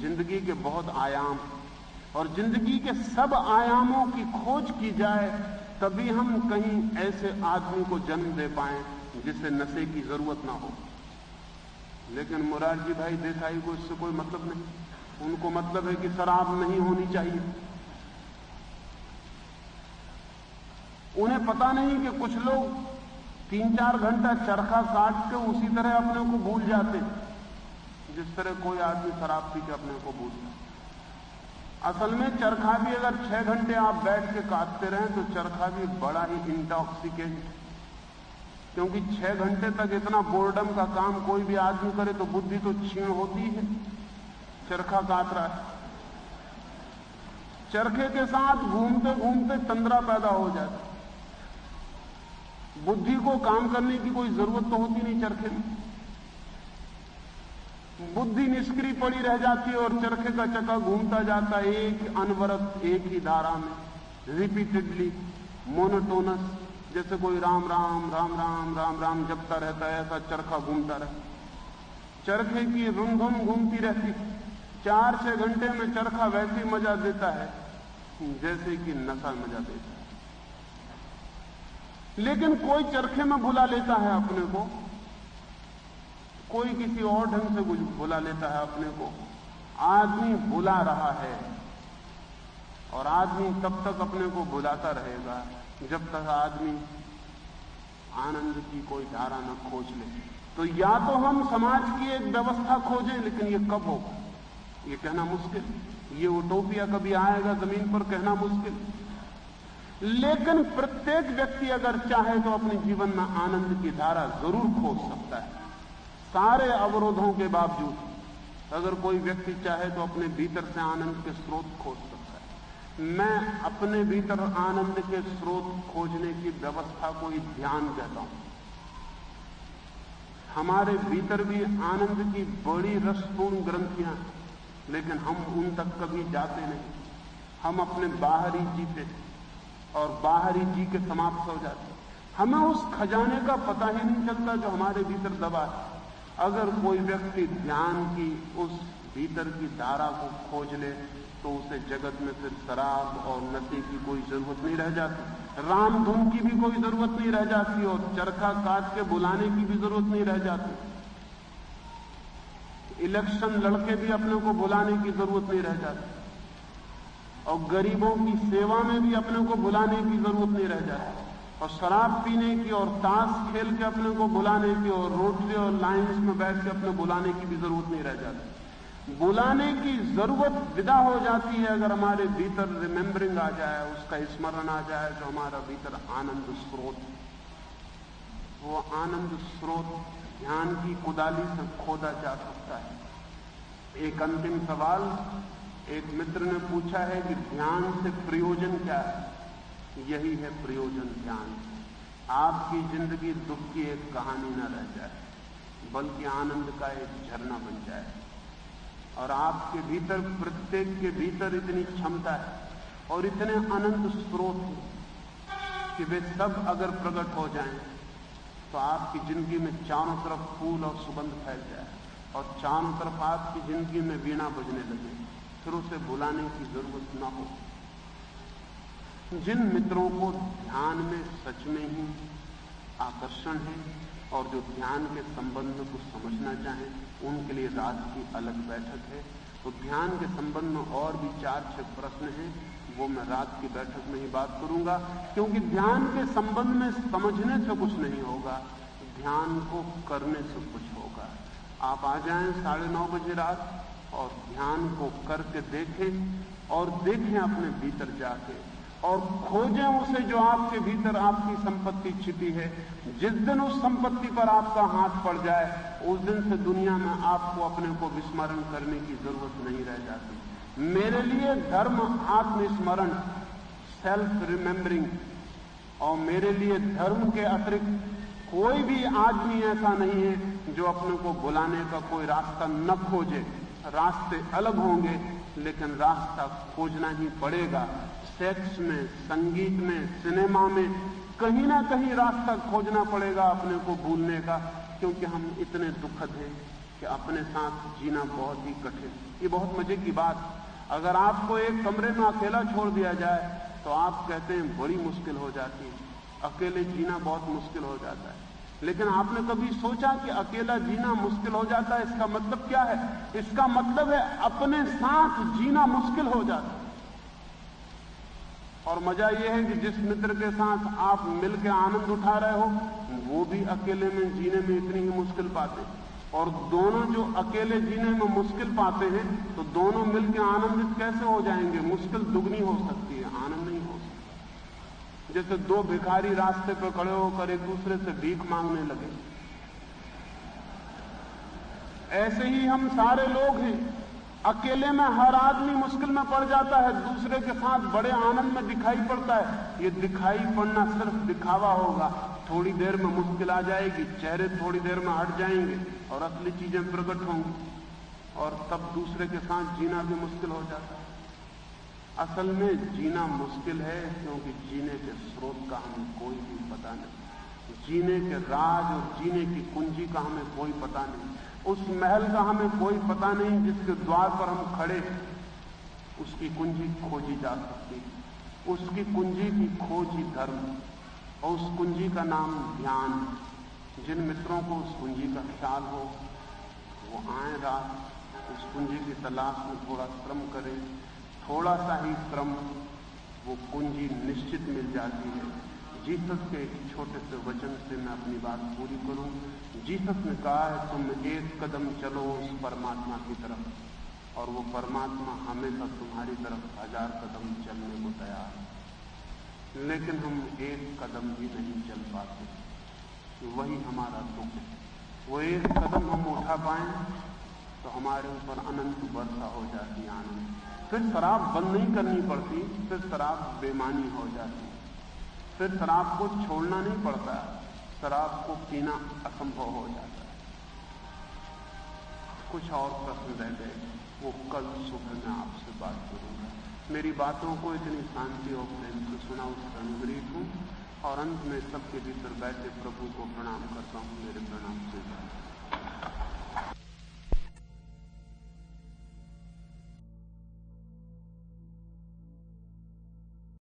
जिंदगी के बहुत आयाम, और जिंदगी के सब आयामों की खोज की जाए तभी हम कहीं ऐसे आदमी को जन्म दे पाएं जिसे नशे की जरूरत ना हो। लेकिन मुरारजी भाई देसाई को इससे कोई मतलब नहीं। उनको मतलब है कि शराब नहीं होनी चाहिए। उन्हें पता नहीं कि कुछ लोग 3-4 घंटा चरखा काट के उसी तरह अपने को भूल जाते जिस तरह कोई आदमी शराब पी के अपने को भूलता। असल में चरखा भी अगर 6 घंटे आप बैठ के काटते रहें तो चरखा भी बड़ा ही इंटॉक्सिकेंट, क्योंकि 6 घंटे तक इतना बोर्डम का काम कोई भी आदमी करे तो बुद्धि तो क्षीण होती है। चरखा काट रहा है, चरखे के साथ घूमते घूमते तंद्रा पैदा हो जाती। बुद्धि को काम करने की कोई जरूरत तो होती नहीं चरखे में। बुद्धि निष्क्रिय पड़ी रह जाती है और चरखे का चक्का घूमता जाता है एक अनवरत, एक ही धारा में, रिपीटेडली, मोनोटोनस, जैसे कोई राम राम राम राम राम राम जपता रहता है, ऐसा चरखा घूमता रहता। चरखे की रुनधुन घूमती रहती। 4-6 घंटे में चरखा वैसे ही मजा देता है जैसे कि नशा मजा देता है। लेकिन कोई चरखे में भुला लेता है अपने को, कोई किसी और ढंग से भुला लेता है अपने को। आदमी भुला रहा है, और आदमी तब तक अपने को भुलाता रहेगा जब तक आदमी आनंद की कोई धारा न खोज ले। तो या तो हम समाज की एक व्यवस्था खोजें, लेकिन ये कब होगा ये कहना मुश्किल। ये उटोपिया कभी आएगा जमीन पर, कहना मुश्किल। लेकिन प्रत्येक व्यक्ति अगर चाहे तो अपने जीवन में आनंद की धारा जरूर खोज सकता है। सारे अवरोधों के बावजूद अगर कोई व्यक्ति चाहे तो अपने भीतर से आनंद के स्रोत खोज सकता है। मैं अपने भीतर आनंद के स्रोत खोजने की व्यवस्था को ही ध्यान कहता हूं। हमारे भीतर भी आनंद की बड़ी रसपूर्ण ग्रंथियां हैं, लेकिन हम उन तक कभी जाते नहीं। हम अपने बाहरी जीते और बाहरी जी के समाप्त हो जाते। हमें उस खजाने का पता ही नहीं चलता जो हमारे भीतर दबा है। अगर कोई व्यक्ति ध्यान की उस भीतर की धारा को खोज ले तो उसे जगत में फिर शराब और नशे की कोई जरूरत नहीं रह जाती, राम धुन की भी कोई जरूरत नहीं रह जाती और चरखा काट के बुलाने की भी जरूरत नहीं रह जाती, इलेक्शन लड़के भी अपने को बुलाने की जरूरत नहीं रह जाती और गरीबों की सेवा में भी अपने को बुलाने की जरूरत नहीं रह जाती और शराब पीने की और ताश खेल के अपने को बुलाने की और रोटरी और लाइन्स में बैठ के अपने बुलाने की भी जरूरत नहीं रह जाती। बुलाने की जरूरत विदा हो जाती है अगर हमारे भीतर रिमेंबरिंग आ जाए, उसका स्मरण आ जाए, जो हमारा भीतर आनंद स्रोत, वो आनंद स्रोत ध्यान की कुदाली से खोदा जा सकता है। एक अंतिम सवाल एक मित्र ने पूछा है कि ध्यान से प्रयोजन क्या है? यही है प्रयोजन ध्यान। आपकी जिंदगी दुख की एक कहानी न रह जाए, बल्कि आनंद का एक झरना बन जाए और आपके भीतर, प्रत्येक के भीतर इतनी क्षमता है और इतने अनंत स्रोत हैं कि वे सब अगर प्रकट हो जाएं तो आपकी जिंदगी में चारों तरफ फूल और सुगंध फैल जाए और चारों तरफ आपकी जिंदगी में वीणा बजने लगे, फिर उसे बुलाने की जरूरत न हो। जिन मित्रों को ध्यान में सच में ही आकर्षण है और जो ध्यान के संबंध में कुछ समझना चाहें, उनके लिए रात की अलग बैठक है। तो ध्यान के संबंध में और भी 4-6 प्रश्न हैं, वो मैं रात की बैठक में ही बात करूंगा, क्योंकि ध्यान के संबंध में समझने से कुछ नहीं होगा, ध्यान को करने से कुछ होगा। आप आ जाएं 9:30 बजे रात और ध्यान को करके देखें और देखें अपने भीतर जाके और खोजें उसे जो आपके भीतर आपकी संपत्ति छिपी है। जिस दिन उस संपत्ति पर आपका हाथ पड़ जाए, उस दिन से दुनिया में आपको अपने को विस्मरण करने की जरूरत नहीं रह जाती। मेरे लिए धर्म आत्मस्मरण, सेल्फ रिमेंबरिंग, और मेरे लिए धर्म के अतिरिक्त कोई भी आदमी ऐसा नहीं है जो अपने को बुलाने का कोई रास्ता न खोजे। रास्ते अलग होंगे लेकिन रास्ता खोजना ही पड़ेगा। सेक्स में, संगीत में, सिनेमा में कहीं ना कहीं रास्ता खोजना पड़ेगा अपने को भूलने का, क्योंकि हम इतने दुखद हैं कि अपने साथ जीना बहुत ही कठिन। ये बहुत मजे की बात, अगर आपको एक कमरे में अकेला छोड़ दिया जाए तो आप कहते हैं बड़ी मुश्किल हो जाती है, अकेले जीना बहुत मुश्किल हो जाता है। लेकिन आपने कभी सोचा कि अकेला जीना मुश्किल हो जाता है? इसका मतलब क्या है? इसका मतलब है अपने साथ जीना मुश्किल हो जाता है। और मजा यह है कि जिस मित्र के साथ आप मिलकर आनंद उठा रहे हो, वो भी अकेले में जीने में इतनी ही मुश्किल पाते हैं। और दोनों जो अकेले जीने में मुश्किल पाते हैं, तो दोनों मिलकर आनंदित कैसे हो जाएंगे? मुश्किल दुगनी हो सकती है, आनंद नहीं हो सकता। जैसे दो भिखारी रास्ते पर खड़े होकर एक दूसरे से भीख मांगने लगे, ऐसे ही हम सारे लोग हैं। अकेले में हर आदमी मुश्किल में पड़ जाता है, दूसरे के साथ बड़े आनंद में दिखाई पड़ता है। ये दिखाई पड़ना सिर्फ दिखावा होगा, थोड़ी देर में मुश्किल आ जाएगी, चेहरे थोड़ी देर में हट जाएंगे और असली चीजें प्रकट होंगी, और तब दूसरे के साथ जीना भी मुश्किल हो जाता है। असल में जीना मुश्किल है क्योंकि जीने के स्रोत का हमें कोई भी पता नहीं, जीने के राज और जीने की कुंजी का हमें कोई पता नहीं, उस महल का हमें कोई पता नहीं जिसके द्वार पर हम खड़े उसकी कुंजी खोजी जा सकती। उसकी कुंजी की खोज ही धर्म, और उस कुंजी का नाम ध्यान। जिन मित्रों को उस कुंजी का ख्याल हो वो आए रात उस कुंजी की तलाश में थोड़ा श्रम करें, थोड़ा सा ही श्रम, वो कुंजी निश्चित मिल जाती है। जीसस के एक छोटे से वचन से मैं अपनी बात पूरी करूं। जीसस ने कहा है तुम एक कदम चलो उस परमात्मा की तरफ, और वो परमात्मा हमेशा तुम्हारी तरफ 1000 कदम चलने को तैयार है। लेकिन हम एक कदम भी नहीं चल पाते, वही हमारा दुख है। वो एक कदम हम उठा पाएं तो हमारे ऊपर अनंत वर्षा हो जाती है आनंद। फिर शराब बंद नहीं करनी पड़ती, फिर शराब बेमानी हो जाती, फिर शराब को छोड़ना नहीं पड़ता, शराब को पीना असंभव हो जाता है। कुछ और प्रश्न रह गए, वो कल सुबह मैं आपसे बात करूंगा। मेरी बातों को इतनी शांति और प्रेम से सुना, उससे अनुग्रहित हूं और अंत में सबके भीतर बैठे प्रभु को प्रणाम करता हूं। मेरे प्रणाम स्वीकार।